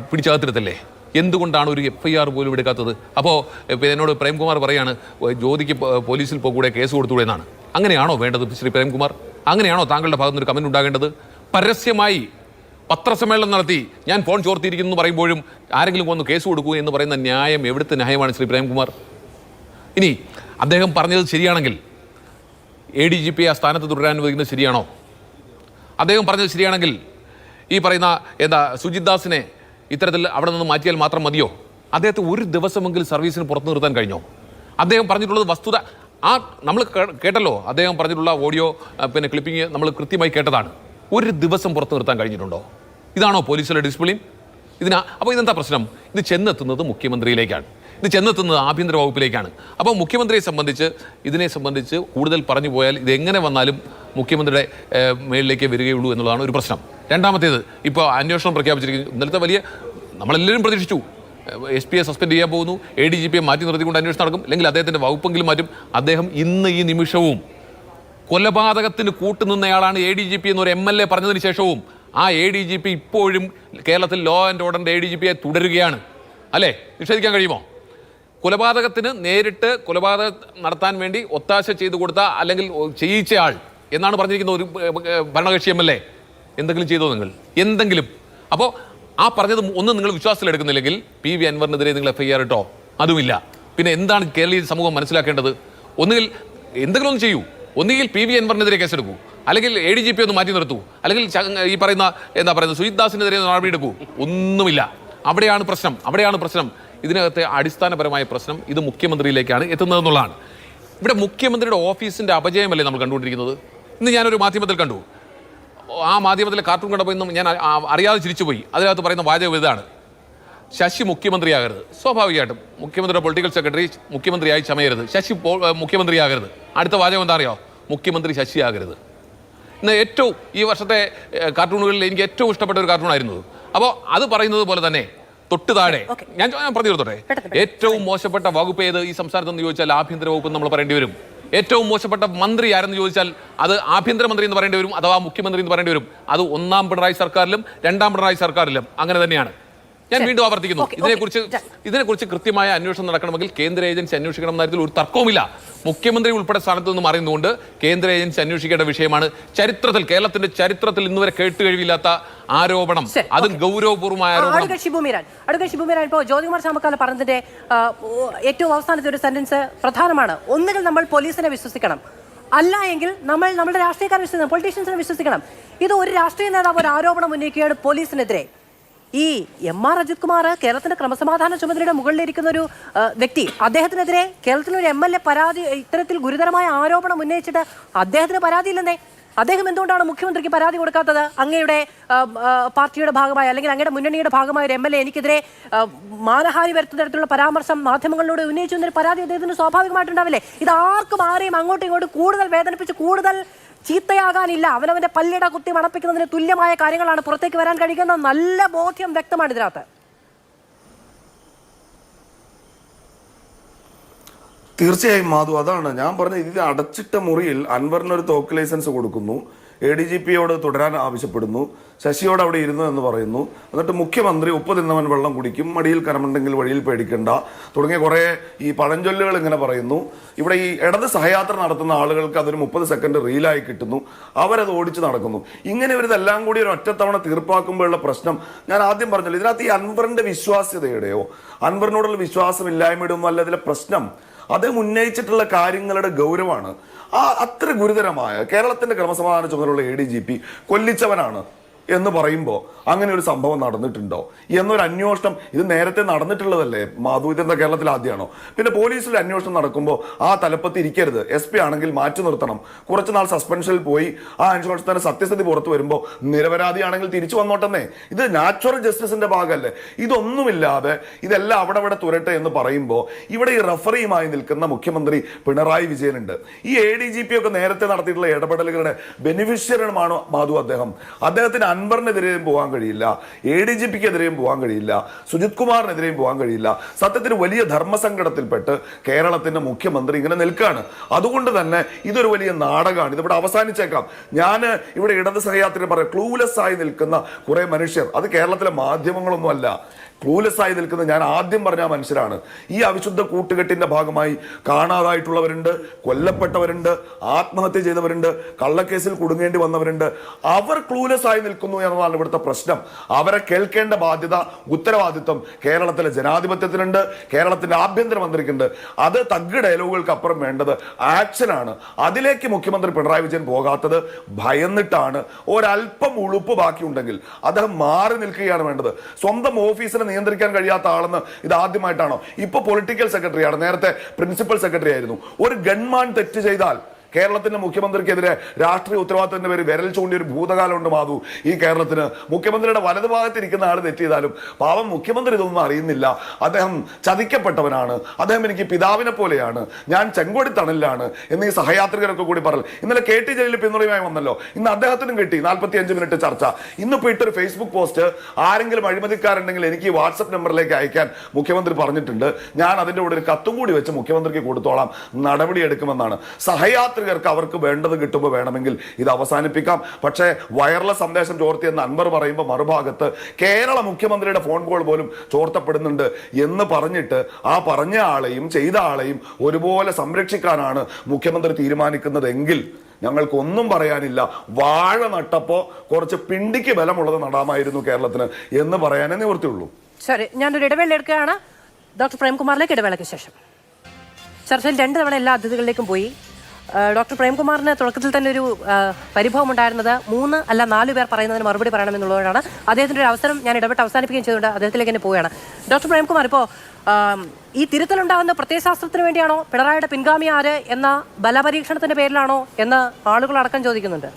പിടിച്ചകത്തിടത്തില്ലേ? എന്തുകൊണ്ടാണ് ഒരു FIR പോലും എടുക്കാത്തത്? അപ്പോൾ എന്നോട് പ്രേംകുമാർ പറയാണ് ജ്യോതിക്ക് പോലീസിൽ പോകൂടെ, കേസ് കൊടുത്തുകൂടെ എന്നാണ്. അങ്ങനെയാണോ വേണ്ടത് ശ്രീ പ്രേംകുമാർ? അങ്ങനെയാണോ താങ്കളുടെ ഭാഗത്ത് നിന്ന് ഒരു കമൻറ്റ് ഉണ്ടാകേണ്ടത്? പരസ്യമായി പത്രസമ്മേളനം നടത്തി ഞാൻ ഫോൺ ചോർത്തിയിരിക്കുന്നു എന്ന് പറയുമ്പോഴും ആരെങ്കിലും വന്ന് കേസ് കൊടുക്കൂ എന്ന് പറയുന്ന ന്യായം എവിടുത്തെ ന്യായമാണ് ശ്രീ പ്രേംകുമാർ? ഇനി അദ്ദേഹം പറഞ്ഞത് ശരിയാണെങ്കിൽ ADGP ആ സ്ഥാനത്ത് തുടരാൻ അനുവദിക്കുന്നത് ശരിയാണോ? അദ്ദേഹം പറഞ്ഞത് ശരിയാണെങ്കിൽ ഈ പറയുന്ന സുജിത് ദാസിനെ ഇത്തരത്തിൽ അവിടെ നിന്ന് മാറ്റിയാൽ മാത്രം മതിയോ? അദ്ദേഹത്തെ ഒരു ദിവസമെങ്കിലും സർവീസിന് പുറത്തു നിർത്താൻ കഴിഞ്ഞോ? അദ്ദേഹം പറഞ്ഞിട്ടുള്ളത് വസ്തുത നമ്മൾ കേട്ടല്ലോ. അദ്ദേഹം പറഞ്ഞിട്ടുള്ള ഓഡിയോ ക്ലിപ്പിംഗ് നമ്മൾ കൃത്യമായി കേട്ടതാണ്. ഒരു ദിവസം പുറത്തു നിർത്താൻ കഴിഞ്ഞിട്ടുണ്ടോ? ഇതാണോ പോലീസിലെ ഡിസിപ്ലിൻ? അപ്പോൾ ഇതെന്താ പ്രശ്നം? ഇത് ചെന്നെത്തുന്നത് മുഖ്യമന്ത്രിയിലേക്കാണ്, ഇത് ചെന്നെത്തുന്നത് ആഭ്യന്തര വകുപ്പിലേക്കാണ്. അപ്പോൾ മുഖ്യമന്ത്രിയെ സംബന്ധിച്ച് ഇതിനെ സംബന്ധിച്ച് കൂടുതൽ പറഞ്ഞു പോയാൽ ഇതെങ്ങനെ വന്നാലും മുഖ്യമന്ത്രിയുടെ മേളിലേക്ക് വരികയുള്ളൂ എന്നുള്ളതാണ് ഒരു പ്രശ്നം. രണ്ടാമത്തേത്, ഇപ്പോൾ അന്വേഷണം പ്രഖ്യാപിച്ചിരിക്കുന്നു. ഇന്നലത്തെ വലിയ നമ്മളെല്ലാവരും പ്രതീക്ഷിച്ചു SP-യെ സസ്പെൻഡ് ചെയ്യാൻ പോകുന്നു, ADGP-യെ മാറ്റി നിർത്തിക്കൊണ്ട് അന്വേഷണം നടക്കും, അല്ലെങ്കിൽ അദ്ദേഹത്തിൻ്റെ വകുപ്പെങ്കിലും മാറ്റും. അദ്ദേഹം ഇന്ന് ഈ നിമിഷവും കൊലപാതകത്തിന് കൂട്ടുനിന്നയാളാണ് ADGP എന്നൊരു MLA പറഞ്ഞതിന് ശേഷവും ആ ADGP ഇപ്പോഴും കേരളത്തിൽ ലോ ആൻഡ് ഓർഡറിൻ്റെ ADGP-യെ തുടരുകയാണ്. അല്ലേ? നിഷേധിക്കാൻ കഴിയുമോ? കൊലപാതകത്തിന് നേരിട്ട് കൊലപാതകം നടത്താൻ വേണ്ടി ഒത്താശ ചെയ്തു കൊടുത്ത അല്ലെങ്കിൽ ചെയ്യിച്ചയാൾ എന്നാണ് പറഞ്ഞിരിക്കുന്ന ഒരു ഭരണകക്ഷി MLA. എന്തെങ്കിലും ചെയ്തോ നിങ്ങൾ? എന്തെങ്കിലും? അപ്പോൾ ആ പറഞ്ഞത് ഒന്നും നിങ്ങൾ വിശ്വാസത്തിലെടുക്കുന്നില്ലെങ്കിൽ PV അൻവറിനെതിരെ നിങ്ങൾ FIR ഇട്ടോ? അതുമില്ല. പിന്നെ എന്താണ് കേരളീയ സമൂഹം മനസ്സിലാക്കേണ്ടത്? ഒന്നുകിൽ എന്തെങ്കിലും ഒന്ന് ചെയ്യൂ. ഒന്നുകിൽ PV അൻവറിനെതിരെ കേസെടുക്കൂ, അല്ലെങ്കിൽ ADGP ഒന്ന് മാറ്റി നിർത്തൂ, അല്ലെങ്കിൽ ഈ പറയുന്ന സുജിത് ദാസിനെതിരെ നടപടിയെടുക്കൂ. ഒന്നുമില്ല. അവിടെയാണ് പ്രശ്നം. ഇതിനകത്തെ അടിസ്ഥാനപരമായ പ്രശ്നം ഇത് മുഖ്യമന്ത്രിയിലേക്കാണ് എത്തുന്നതെന്നുള്ളതാണ്. ഇവിടെ മുഖ്യമന്ത്രിയുടെ ഓഫീസിൻ്റെ അപജയമല്ലേ നമ്മൾ കണ്ടുകൊണ്ടിരിക്കുന്നത്? ഇന്ന് ഞാനൊരു മാധ്യമത്തിൽ കണ്ടു, ആ മാധ്യമത്തിലെ കാർട്ടൂൺ കണ്ടപ്പോൾ ഇന്നും ഞാൻ അറിയാതെ ചിരിച്ചുപോയി. അതിനകത്ത് പറയുന്ന വാചകം ഇതാണ്: ശശി മുഖ്യമന്ത്രിയാകരുത്. സ്വാഭാവികമായിട്ടും മുഖ്യമന്ത്രിയുടെ പൊളിറ്റിക്കൽ സെക്രട്ടറി മുഖ്യമന്ത്രിയായി ചമയരുത്, ശശി മുഖ്യമന്ത്രിയാകരുത്. അടുത്ത വാചകം എന്താ അറിയോ? മുഖ്യമന്ത്രി ശശിയാകരുത്. ഇന്ന് ഏറ്റവും ഈ വർഷത്തെ കാർട്ടൂണുകളിൽ എനിക്ക് ഏറ്റവും ഇഷ്ടപ്പെട്ട ഒരു കാർട്ടൂണായിരുന്നു. അപ്പോൾ അത് പറയുന്നത് പോലെ തന്നെ തൊട്ട് താഴെ ഞാൻ പറഞ്ഞു തീർത്തോട്ടെ, ഏറ്റവും മോശപ്പെട്ട വകുപ്പ് ഏത് ഈ സംസ്ഥാനത്തെന്ന് ചോദിച്ചാൽ ആഭ്യന്തര വകുപ്പ് നമ്മൾ പറയേണ്ടി വരും. ഏറ്റവും മോശപ്പെട്ട മന്ത്രി ആരെന്ന് ചോദിച്ചാൽ അത് ആഭ്യന്തരമന്ത്രി എന്ന് പറയേണ്ടി വരും, അഥവാ മുഖ്യമന്ത്രി എന്ന് പറയേണ്ടി വരും. അത് ഒന്നാം പിണറായി സർക്കാരിലും രണ്ടാം പിണറായി സർക്കാരിലും അങ്ങനെ തന്നെയാണ്. ഞാൻ വീണ്ടും ആവർത്തിക്കുന്നു, ഇതിനെക്കുറിച്ച് കൃത്യമായ അന്വേഷണം നടക്കണമെങ്കിൽ കേന്ദ്ര ഏജൻസി അന്വേഷിക്കണം എന്ന കാര്യത്തിൽ ഒരു തർക്കവുമില്ല. മുഖ്യമന്ത്രി ഉൾപ്പെടെ സ്ഥാനത്ത് നിന്ന് അറിയുന്നതുകൊണ്ട് കേന്ദ്ര ഏജൻസി അന്വേഷിക്കേണ്ട വിഷയമാണ്. ചരിത്രത്തിൽ, കേരളത്തിന്റെ ചരിത്രത്തിൽ ഇന്നുവരെ കേട്ടുകഴിവില്ലാത്ത ആരോപണം, അതും ഗൗരവപൂർവമായ ആരോപണം. ഇപ്പോൾ ജ്യോതികുമാർ ചാമക്കാല പറഞ്ഞതിന്റെ ഏറ്റവും അവസാനത്തെ ഒരു സെന്റൻസ് പ്രധാനമാണ്. ഒന്നുകിൽ നമ്മൾ പോലീസിനെ വിശ്വസിക്കണം, അല്ല എങ്കിൽ നമ്മൾ നമ്മുടെ രാഷ്ട്രീയക്കാരെ വിശ്വസിക്കണം, പൊളിറ്റീഷ്യൻസിനെ വിശ്വസിക്കണം. ഇത് ഒരു രാഷ്ട്രീയ നേതാവ് ഒരു ആരോപണം ഉന്നയിക്കുകയാണ് പോലീസിനെതിരെ. ഈ എം.ആർ. അജിത് കുമാർ കേരളത്തിന്റെ ക്രമസമാധാന ചുമതലയുടെ മുകളിലിരിക്കുന്ന ഒരു വ്യക്തി, അദ്ദേഹത്തിനെതിരെ കേരളത്തിലൊരു എം.എൽ.എ പരാതി, ഇത്തരത്തിൽ ഗുരുതരമായ ആരോപണം ഉന്നയിച്ചിട്ട് അദ്ദേഹത്തിന് പരാതിയില്ലെന്നേ. അദ്ദേഹം എന്തുകൊണ്ടാണ് മുഖ്യമന്ത്രിക്ക് പരാതി കൊടുക്കാത്തത്? അങ്ങയുടെ പാർട്ടിയുടെ ഭാഗമായ അല്ലെങ്കിൽ അങ്ങയുടെ മുന്നണിയുടെ ഭാഗമായ ഒരു എം.എൽ.എ എനിക്കെതിരെ മാനഹാനി വരുത്തുന്ന തരത്തിലുള്ള പരാമർശം മാധ്യമങ്ങളിലൂടെ ഉന്നയിച്ചു എന്നൊരു പരാതി അദ്ദേഹത്തിന് സ്വാഭാവികമായിട്ടുണ്ടാവില്ലേ? ഇത് ആർക്കും ആരെയും അങ്ങോട്ടും ഇങ്ങോട്ടും കൂടുതൽ വേദനിപ്പിച്ച് കൂടുതൽ ചീത്തയാകാനില്ല. അവനവന്റെ പല്ലിട കുത്തി മണപ്പിക്കുന്നതിന് തുല്യമായ കാര്യങ്ങളാണ് പുറത്തേക്ക് വരാൻ കഴിയുന്ന നല്ല ബോധ്യം വ്യക്തമാണ് ഇതിനകത്ത്. തീർച്ചയായും മാധു, അതാണ് ഞാൻ പറഞ്ഞത്. ഇത് അടച്ചിട്ട മുറിയിൽ അൻവറിനൊരു തോക്ക് ലൈസൻസ് കൊടുക്കുന്നു, ADGPയോട് തുടരാൻ ആവശ്യപ്പെടുന്നു, ശശിയോട് അവിടെ ഇരുന്നു എന്ന് പറയുന്നു. എന്നിട്ട് മുഖ്യമന്ത്രി ഉപ്പ് തിന്നവൻ വെള്ളം കുടിക്കും, മടിയിൽ കരമുണ്ടെങ്കിൽ വഴിയിൽ പേടിക്കണ്ട തുടങ്ങിയ കുറേ ഈ പഴഞ്ചൊല്ലുകൾ ഇങ്ങനെ പറയുന്നു. ഇവിടെ ഈ ഇടത് സഹയാത്ര നടത്തുന്ന ആളുകൾക്ക് അതൊരു 30 സെക്കൻഡ് റീലായി കിട്ടുന്നു, അവരത് ഓടിച്ച് നടക്കുന്നു. ഇങ്ങനെ ഇവരിതെല്ലാം കൂടി ഒരു ഒറ്റത്തവണ തീർപ്പാക്കുമ്പോഴുള്ള പ്രശ്നം ഞാൻ ആദ്യം പറഞ്ഞല്ലോ. ഇതിനകത്ത് ഈ അൻവറിന്റെ വിശ്വാസ്യതയുടെയോ അൻവറിനോടുള്ള വിശ്വാസമില്ലായ്മയുടെ ഒന്നും അല്ല ഇതിലെ പ്രശ്നം. അദ്ദേഹം ഉന്നയിച്ചിട്ടുള്ള കാര്യങ്ങളുടെ ഗൗരവമാണ്. അത്ര ഗുരുതരമായ കേരളത്തിന്റെ ക്രമസമാധാന ചുമതലയുള്ള ADGP കൊല്ലിച്ചവനാണ് എന്ന് പറയുമ്പോൾ അങ്ങനെ ഒരു സംഭവം നടന്നിട്ടുണ്ടോ എന്നൊരു അന്വേഷണം, ഇത് നേരത്തെ നടന്നിട്ടുള്ളതല്ലേ മാധു? ഇതെന്താ കേരളത്തിൽ ആദ്യമാണോ? പിന്നെ പോലീസിൽ അന്വേഷണം നടക്കുമ്പോൾ ആ തലപ്പത്ത് ഇരിക്കരുത്, SP ആണെങ്കിൽ മാറ്റി നിർത്തണം, കുറച്ച് നാൾ സസ്പെൻഷനിൽ പോയി ആ അന്വേഷണത്തിന് സത്യസ്ഥിതി പുറത്തു വരുമ്പോൾ നിരപരാധിയാണെങ്കിൽ തിരിച്ചു വന്നോട്ടെന്നേ. ഇത് നാച്ചുറൽ ജസ്റ്റിസിന്റെ ഭാഗമല്ലേ? ഇതൊന്നുമില്ലാതെ ഇതെല്ലാം അവിടെ അവിടെ തുരട്ടെ എന്ന് പറയുമ്പോൾ ഇവിടെ ഈ റഫറിയുമായി നിൽക്കുന്ന മുഖ്യമന്ത്രി പിണറായി വിജയനുണ്ട്. ഈ ADGP ഒക്കെ നേരത്തെ നടത്തിയിട്ടുള്ള ഇടപെടലുകളുടെ ബെനിഫിഷ്യറിയുമാണ് മാധു. അദ്ദേഹത്തിന് അൻവറിനെതിരെയും പോകാൻ കഴിയില്ല, ADGPക്കെതിരെയും പോകാൻ കഴിയില്ല, സുജിത് കുമാറിനെതിരെയും പോകാൻ കഴിയില്ല. സത്യത്തിൽ വലിയ ധർമ്മസങ്കടത്തിൽപ്പെട്ട് കേരളത്തിന്റെ മുഖ്യമന്ത്രി ഇങ്ങനെ നിൽക്കുകയാണ്. അതുകൊണ്ട് തന്നെ ഇതൊരു വലിയ നാടകമാണ്. ഇതിവിടെ അവസാനിച്ചേക്കാം. ഞാൻ ഇവിടെ ഇടത് സഹയാത്രി പറയാം, ക്ലൂലെസ് ആയി നിൽക്കുന്ന കുറെ മനുഷ്യർ, അത് കേരളത്തിലെ മാധ്യമങ്ങളൊന്നും അല്ല, ക്ലൂലെസ് ആയി നിൽക്കുന്ന ഞാൻ ആദ്യം പറഞ്ഞ മനുഷ്യരാണ്. ഈ അവിശുദ്ധ കൂട്ടുകെട്ടിന്റെ ഭാഗമായി കാണാതായിട്ടുള്ളവരുണ്ട്, കൊല്ലപ്പെട്ടവരുണ്ട്, ആത്മഹത്യ ചെയ്തവരുണ്ട്, കള്ളക്കേസിൽ കുടുങ്ങേണ്ടി വന്നവരുണ്ട്. അവർ ക്ലൂലെസ് ആയി നിൽക്കുന്നു എന്നതാണ് ഇവിടുത്തെ പ്രശ്നം. അവരെ കേൾക്കേണ്ട ബാധ്യത, ഉത്തരവാദിത്വം കേരളത്തിലെ ജനാധിപത്യത്തിനുണ്ട്, കേരളത്തിന്റെ ആഭ്യന്തരമന്ത്രിക്കുണ്ട്. അത് തഗ് ഡയലോഗുകൾക്ക് അപ്പുറം വേണ്ടത് ആക്ഷനാണ്. അതിലേക്ക് മുഖ്യമന്ത്രി പിണറായി വിജയൻ പോകാത്തത് ഭയന്നിട്ടാണ്. ഒരല്പം ഉളുപ്പ് ബാക്കിയുണ്ടെങ്കിൽ അദ്ദേഹം മാറി നിൽക്കുകയാണ് വേണ്ടത്. സ്വന്തം ഓഫീസിനെ നിയന്ത്രിക്കാൻ കഴിയാത്ത ആളെന്ന് ഇത് ആദ്യമായിട്ടാണോ? ഇപ്പൊ പൊളിറ്റിക്കൽ സെക്രട്ടറിയാണ്, നേരത്തെ പ്രിൻസിപ്പൽ സെക്രട്ടറി ആയിരുന്നു. ഒരു ഗൺമാൻ തെറ്റ് ചെയ്താൽ കേരളത്തിന്റെ മുഖ്യമന്ത്രിക്കെതിരെ രാഷ്ട്രീയ ഉത്തരവാദിത്തത്തിന്റെ പേര് വിരൽ ചൂണ്ടിയ ഒരു ഭൂതകാലമുണ്ട് മാധു ഈ കേരളത്തിന്. മുഖ്യമന്ത്രിയുടെ വലതുഭാഗത്തിരിക്കുന്ന ആൾ തെറ്റ് ചെയ്താലും പാവം മുഖ്യമന്ത്രി ഇതൊന്നും അറിയുന്നില്ല. അദ്ദേഹം ചതിക്കപ്പെട്ടവനാണ്, അദ്ദേഹം എനിക്ക് പിതാവിനെ പോലെയാണ്, ഞാൻ ചെങ്കൊടി തണലിലാണ് എന്നീ സഹയാത്രികരൊക്കെ കൂടി പറഞ്ഞു. ഇന്നലെ KT ജലീൽ പിന്തുണയുമായി വന്നല്ലോ, ഇന്ന് അദ്ദേഹത്തിനും കിട്ടി 45 മിനിറ്റ് ചർച്ച. ഇന്ന് പോയിട്ടൊരു ഫേസ്ബുക്ക് പോസ്റ്റ്, ആരെങ്കിലും അഴിമതിക്കാരുണ്ടെങ്കിൽ എനിക്ക് ഈ വാട്സപ്പ് നമ്പറിലേക്ക് അയക്കാൻ മുഖ്യമന്ത്രി പറഞ്ഞിട്ടുണ്ട്, ഞാൻ അതിൻ്റെ കൂടെ ഒരു കത്തും കൂടി വെച്ച് മുഖ്യമന്ത്രിക്ക് കൊടുത്തോളാം, നടപടിയെടുക്കുമെന്നാണ്. സഹയാത്രികർക്ക് അവർക്ക് വേണ്ടത് കിട്ടുമ്പോൾ വേണമെങ്കിൽ ഇത് അവസാനിപ്പിക്കാം. പക്ഷേ വയർലെസ് സന്ദേശം ചോർത്തിയെന്ന് അൻവർ പറയുമ്പോൾ മറുഭാഗത്ത് കേരള മുഖ്യമന്ത്രിയുടെ ഫോൺ കോൾ പോലും ചോർത്തപ്പെടുന്നുണ്ട് എന്ന് പറഞ്ഞിട്ട് ആ പറഞ്ഞ ആളെയും ചെയ്ത ആളെയും ഒരുപോലെ സംരക്ഷിക്കാനാണ് മുഖ്യമന്ത്രി തീരുമാനിക്കുന്നതെങ്കിൽ ഞങ്ങൾക്കൊന്നും പറയാനില്ല. വാഴ നട്ടപ്പോ കുറച്ച് പിണ്ടിക്ക് ബലമുള്ളത് നടാമായിരുന്നു കേരളത്തിന് എന്ന് പറയാനേ നിവൃത്തിയുള്ളൂ. ശരി, ഞാനൊരു ഇടവേള എടുക്കുകയാണ്. ഡോക്ടർ പ്രേംകുമാറിലേക്ക് ഇടവേളയ്ക്ക് ശേഷം. ചർച്ചയിൽ 2 തവണ എല്ലാ അതിഥികളിലേക്കും പോയി. ഡോക്ടർ പ്രേംകുമാറിന് തുടക്കത്തിൽ തന്നെ ഒരു പരിഭവം ഉണ്ടായിരുന്നത് 3 അല്ല 4 പേർ പറയുന്നതിന് മറുപടി പറയണമെന്നുള്ളതാണ്. അദ്ദേഹത്തിൻ്റെ ഒരു അവസരം ഞാൻ ഇടപെട്ട് അവസാനിപ്പിക്കുകയും ചെയ്തുകൊണ്ട് അദ്ദേഹത്തിലേക്ക് തന്നെ പോവുകയാണ്. ഡോക്ടർ പ്രേംകുമാർ, ഇപ്പോൾ ഈ തിരുത്തലുണ്ടാകുന്ന പ്രത്യയശാസ്ത്രത്തിന് വേണ്ടിയാണോ, പിണറായിയുടെ പിൻഗാമി ആര് എന്ന ബലപരീക്ഷണത്തിന്റെ പേരിലാണോ എന്ന് ആളുകളടക്കം ചോദിക്കുന്നുണ്ട്.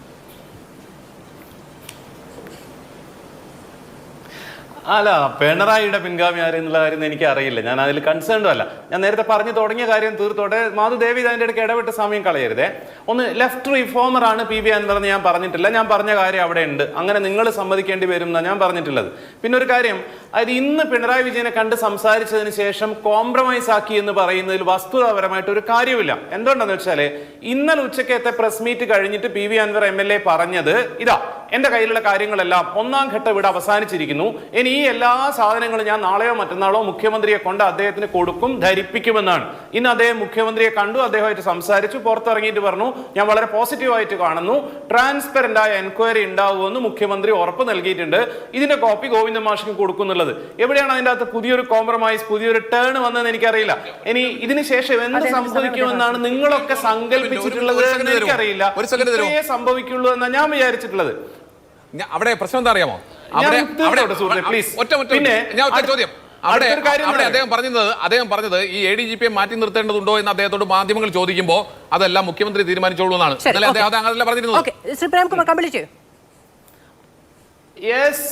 അല്ല, പിണറായിയുടെ പിൻഗാമി ആരെന്നുള്ള കാര്യം എനിക്ക് അറിയില്ല. ഞാൻ അതിൽ കൺസേൺഡും അല്ല. ഞാൻ നേരത്തെ പറഞ്ഞു തുടങ്ങിയ കാര്യം തീർത്തോട്ടെ. മാധു ദേവി അതിൻ്റെ ഇടയ്ക്ക് ഇടപെട്ട് സമയം കളയരുതേ. ഒന്ന്, ലെഫ്റ്റ് റിഫോമർ ആണ് PV അൻവർ എന്ന് ഞാൻ പറഞ്ഞിട്ടില്ല. ഞാൻ പറഞ്ഞ കാര്യം അവിടെ ഉണ്ട്. അങ്ങനെ നിങ്ങൾ സമ്മതിക്കേണ്ടി വരും എന്നാണ് ഞാൻ പറഞ്ഞിട്ടുള്ളത്. പിന്നെ ഒരു കാര്യം, അതായത് ഇന്ന് പിണറായി വിജയനെ കണ്ട് സംസാരിച്ചതിന് ശേഷം കോംപ്രമൈസ് ആക്കി എന്ന് പറയുന്നതിൽ വസ്തുതാപരമായിട്ട് ഒരു കാര്യമില്ല. എന്തുകൊണ്ടാന്ന് വെച്ചാല് ഇന്നലെ ഉച്ചക്കത്തെ പ്രസ് മീറ്റ് കഴിഞ്ഞിട്ട് PV അൻവർ MLA പറഞ്ഞത് ഇതാ, എന്റെ കയ്യിലുള്ള കാര്യങ്ങളെല്ലാം 1ാം ഘട്ടം ഇവിടെ അവസാനിച്ചിരിക്കുന്നു. ഇനി ഈ എല്ലാ സാധനങ്ങളും ഞാൻ നാളെയോ മറ്റന്നാളോ മുഖ്യമന്ത്രിയെ കൊണ്ട് അദ്ദേഹത്തിന് കൊടുക്കും, ധരിപ്പിക്കുമെന്നാണ്. ഇന്ന് അദ്ദേഹം മുഖ്യമന്ത്രിയെ കണ്ടു, അദ്ദേഹമായിട്ട് സംസാരിച്ചു, പുറത്തിറങ്ങിയിട്ട് പറഞ്ഞു ഞാൻ വളരെ പോസിറ്റീവായിട്ട് കാണുന്നു, ട്രാൻസ്പെറന്റ് ആയ എൻക്വയറി ഉണ്ടാവുമെന്ന് മുഖ്യമന്ത്രി ഉറപ്പ് നൽകിയിട്ടുണ്ട്. ഇതിന്റെ കോപ്പി ഗോവിന്ദ മാഷിക്ക് കൊടുക്കുന്നുള്ളത്. എവിടെയാണ് അതിന്റെ അകത്ത് പുതിയൊരു കോംപ്രമൈസ്, പുതിയൊരു ടേൺ വന്നതെന്ന് എനിക്കറിയില്ല. ഇനി ഇതിന് ശേഷം എന്ത് സംഭവിക്കുമെന്നാണ് നിങ്ങളൊക്കെ സങ്കല്പിച്ചിട്ടുള്ളത് എന്ന് എനിക്കറിയില്ല. ഇത്രയേ സംഭവിക്കുള്ളൂ എന്നാണ് ഞാൻ വിചാരിച്ചിട്ടുള്ളത്. അവിടെ പ്രശ്നം എന്താ അറിയാമോ? പിന്നെ ചോദ്യം അവിടെ അദ്ദേഹം പറഞ്ഞത് ഈ ADGP മാറ്റി നിർത്തേണ്ടതുണ്ടോ എന്ന് അദ്ദേഹത്തോട് മാധ്യമങ്ങൾ ചോദിക്കുമ്പോൾ അതെല്ലാം മുഖ്യമന്ത്രി തീരുമാനിച്ചോളൂ എന്നാണ്. അതല്ല പറഞ്ഞിരുന്നത്. യെസ്,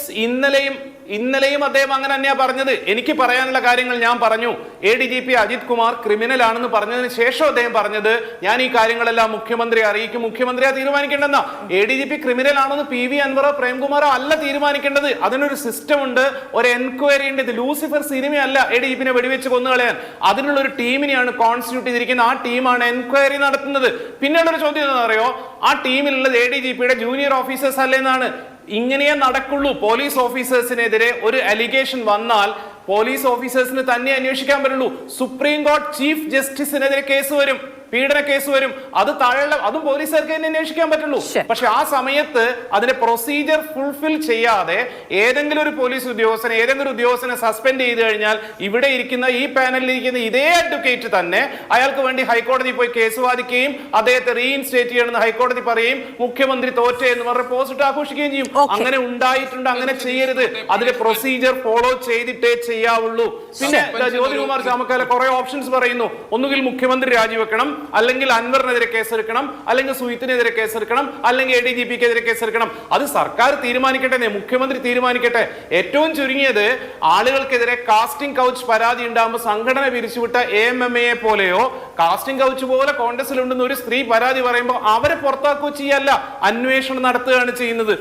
ഇന്നലെയും അദ്ദേഹം അങ്ങനെ തന്നെയാ പറഞ്ഞത്. എനിക്ക് പറയാനുള്ള കാര്യങ്ങൾ ഞാൻ പറഞ്ഞു. ADGP അജിത് കുമാർ ക്രിമിനൽ ആണെന്ന് പറഞ്ഞതിന് ശേഷം അദ്ദേഹം പറഞ്ഞത് ഞാൻ ഈ കാര്യങ്ങളെല്ലാം മുഖ്യമന്ത്രി അറിയിക്കും, മുഖ്യമന്ത്രിയാ തീരുമാനിക്കേണ്ടെന്നാ. ADGP ക്രിമിനൽ ആണെന്ന് PV അൻവറോ പ്രേംകുമാറോ അല്ല തീരുമാനിക്കേണ്ടത്. അതിനൊരു സിസ്റ്റം ഉണ്ട്, ഒരു എൻക്വയറി ഉണ്ട്. ഇത് ലൂസിഫർ സിനിമയല്ല ADGPനെ വെടിവെച്ച് കൊന്നുകളയാൻ. അതിനുള്ള ഒരു ടീമിനെയാണ് കോൺസ്റ്റിറ്റ്യൂട്ട് ചെയ്തിരിക്കുന്നത്. ആ ടീമാണ് എൻക്വയറി നടത്തുന്നത്. പിന്നെയുള്ളൊരു ചോദ്യം എന്താ അറിയോ, ആ ടീമിലുള്ളത് ADGPയുടെ ജൂനിയർ ഓഫീസേഴ്സ് അല്ലേന്നാണ്. ഇങ്ങനെയേ നടക്കുള്ളൂ. പോലീസ് ഓഫീസേഴ്സിനെതിരെ ഒരു അലിഗേഷൻ വന്നാൽ പോലീസ് ഓഫീസേഴ്സിന് തന്നെ അന്വേഷിക്കാൻ പറ്റുള്ളൂ. സുപ്രീം കോടതി ചീഫ് ജസ്റ്റിസിനെതിരെ കേസ് വരും, പീഡന കേസ് വരും. അത് താഴെ അതും പോലീസുകാർക്ക് തന്നെ അന്വേഷിക്കാൻ പറ്റുള്ളൂ. പക്ഷെ ആ സമയത്ത് അതിന്റെ പ്രൊസീജിയർ ഫുൾഫിൽ ചെയ്യാതെ ഏതെങ്കിലും ഒരു പോലീസ് ഉദ്യോഗസ്ഥനെ, ഏതെങ്കിലും ഒരു ഉദ്യോഗസ്ഥനെ സസ്പെൻഡ് ചെയ്ത് കഴിഞ്ഞാൽ ഇവിടെ ഇരിക്കുന്ന ഈ പാനലിൽ ഇരിക്കുന്ന ഇതേ അഡ്വക്കേറ്റ് തന്നെ അയാൾക്ക് വേണ്ടി ഹൈക്കോടതി പോയി കേസ് വാദിക്കുകയും അദ്ദേഹത്തെ റീഇൻസ്റ്റേറ്റ് ചെയ്യണമെന്ന് ഹൈക്കോടതി പറയുകയും മുഖ്യമന്ത്രി തോറ്റ എന്ന് പറഞ്ഞ പോസ്റ്റ് ആഘോഷിക്കുകയും ചെയ്യും. അങ്ങനെ ഉണ്ടായിട്ടുണ്ട്. അങ്ങനെ ചെയ്യരുത്. അതിന്റെ പ്രൊസീജിയർ ഫോളോ ചെയ്തിട്ടേ ചെയ്യാവുള്ളൂ. പിന്നെ ജ്യോതികുമാർ ചാമക്കാല കുറെ ഓപ്ഷൻസ് പറയുന്നു. ഒന്നുകിൽ മുഖ്യമന്ത്രി രാജിവെക്കണം, അല്ലെങ്കിൽ അൻവറിനെതിരെ കേസെടുക്കണം, അല്ലെങ്കിൽ സുഹിത്തിനെതിരെ കേസെടുക്കണം, അല്ലെങ്കിൽ ADGPക്കെതിരെ കേസെടുക്കണം. അത് സർക്കാർ തീരുമാനിക്കട്ടെ, മുഖ്യമന്ത്രി തീരുമാനിക്കട്ടെ. ഏറ്റവും ചുരുങ്ങിയത് ആളുകൾക്കെതിരെ കാസ്റ്റിംഗ് കൗച്ച് പരാതി ഉണ്ടാകുമ്പോൾ സംഘടന പിരിച്ചുവിട്ട AMMA പോലെയോ കാസ്റ്റിംഗ് കൗച്ച് പോലെ കോൺഗ്രസിലുണ്ടെന്ന് ഒരു സ്ത്രീ പരാതി പറയുമ്പോൾ അവരെ പുറത്താക്കുകയോ ചെയ്യല്ല, അന്വേഷണം നടത്തുകയാണ് ചെയ്യുന്നത്.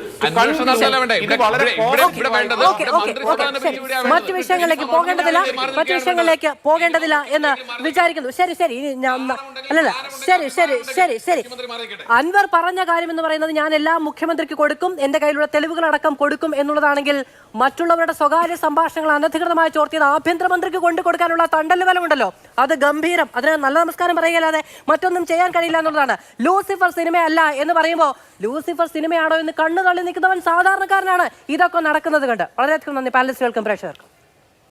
മറ്റു വിഷയങ്ങളിലേക്ക് പോകേണ്ടതില്ല എന്ന് വിചാരിക്കുന്നു. ശരി, അല്ലല്ല, ശരി. അൻവർ പറഞ്ഞ കാര്യം എന്ന് പറയുന്നത് ഞാൻ എല്ലാം മുഖ്യമന്ത്രിക്ക് കൊടുക്കും, എന്റെ കയ്യിലുള്ള തെളിവുകളടക്കം കൊടുക്കും എന്നുള്ളതാണെങ്കിൽ മറ്റുള്ളവരുടെ സ്വകാര്യ സംഭാഷണങ്ങൾ അനധികൃതമായി ചോർത്തിയത് ആഭ്യന്തരമന്ത്രിക്ക് കൊടുക്കാനുള്ള തണ്ടലുബലമുണ്ടല്ലോ, അത് ഗംഭീരം. അതിന് നല്ല നമസ്കാരം പറയുകയല്ലാതെ മറ്റൊന്നും ചെയ്യാൻ കഴിയില്ല എന്നുള്ളതാണ്. ലൂസിഫർ സിനിമയല്ല എന്ന് പറയുമ്പോൾ ലൂസിഫർ സിനിമയാണോ എന്ന് കണ്ണു തള്ളി നിൽക്കുന്നവൻ സാധാരണക്കാരനാണ്. ഇതൊക്കെ നടക്കുന്നത് കണ്ട് വളരെയധികം നന്ദി പാനലിസ്റ്റുകൾക്കും പ്രേക്ഷകർക്കും.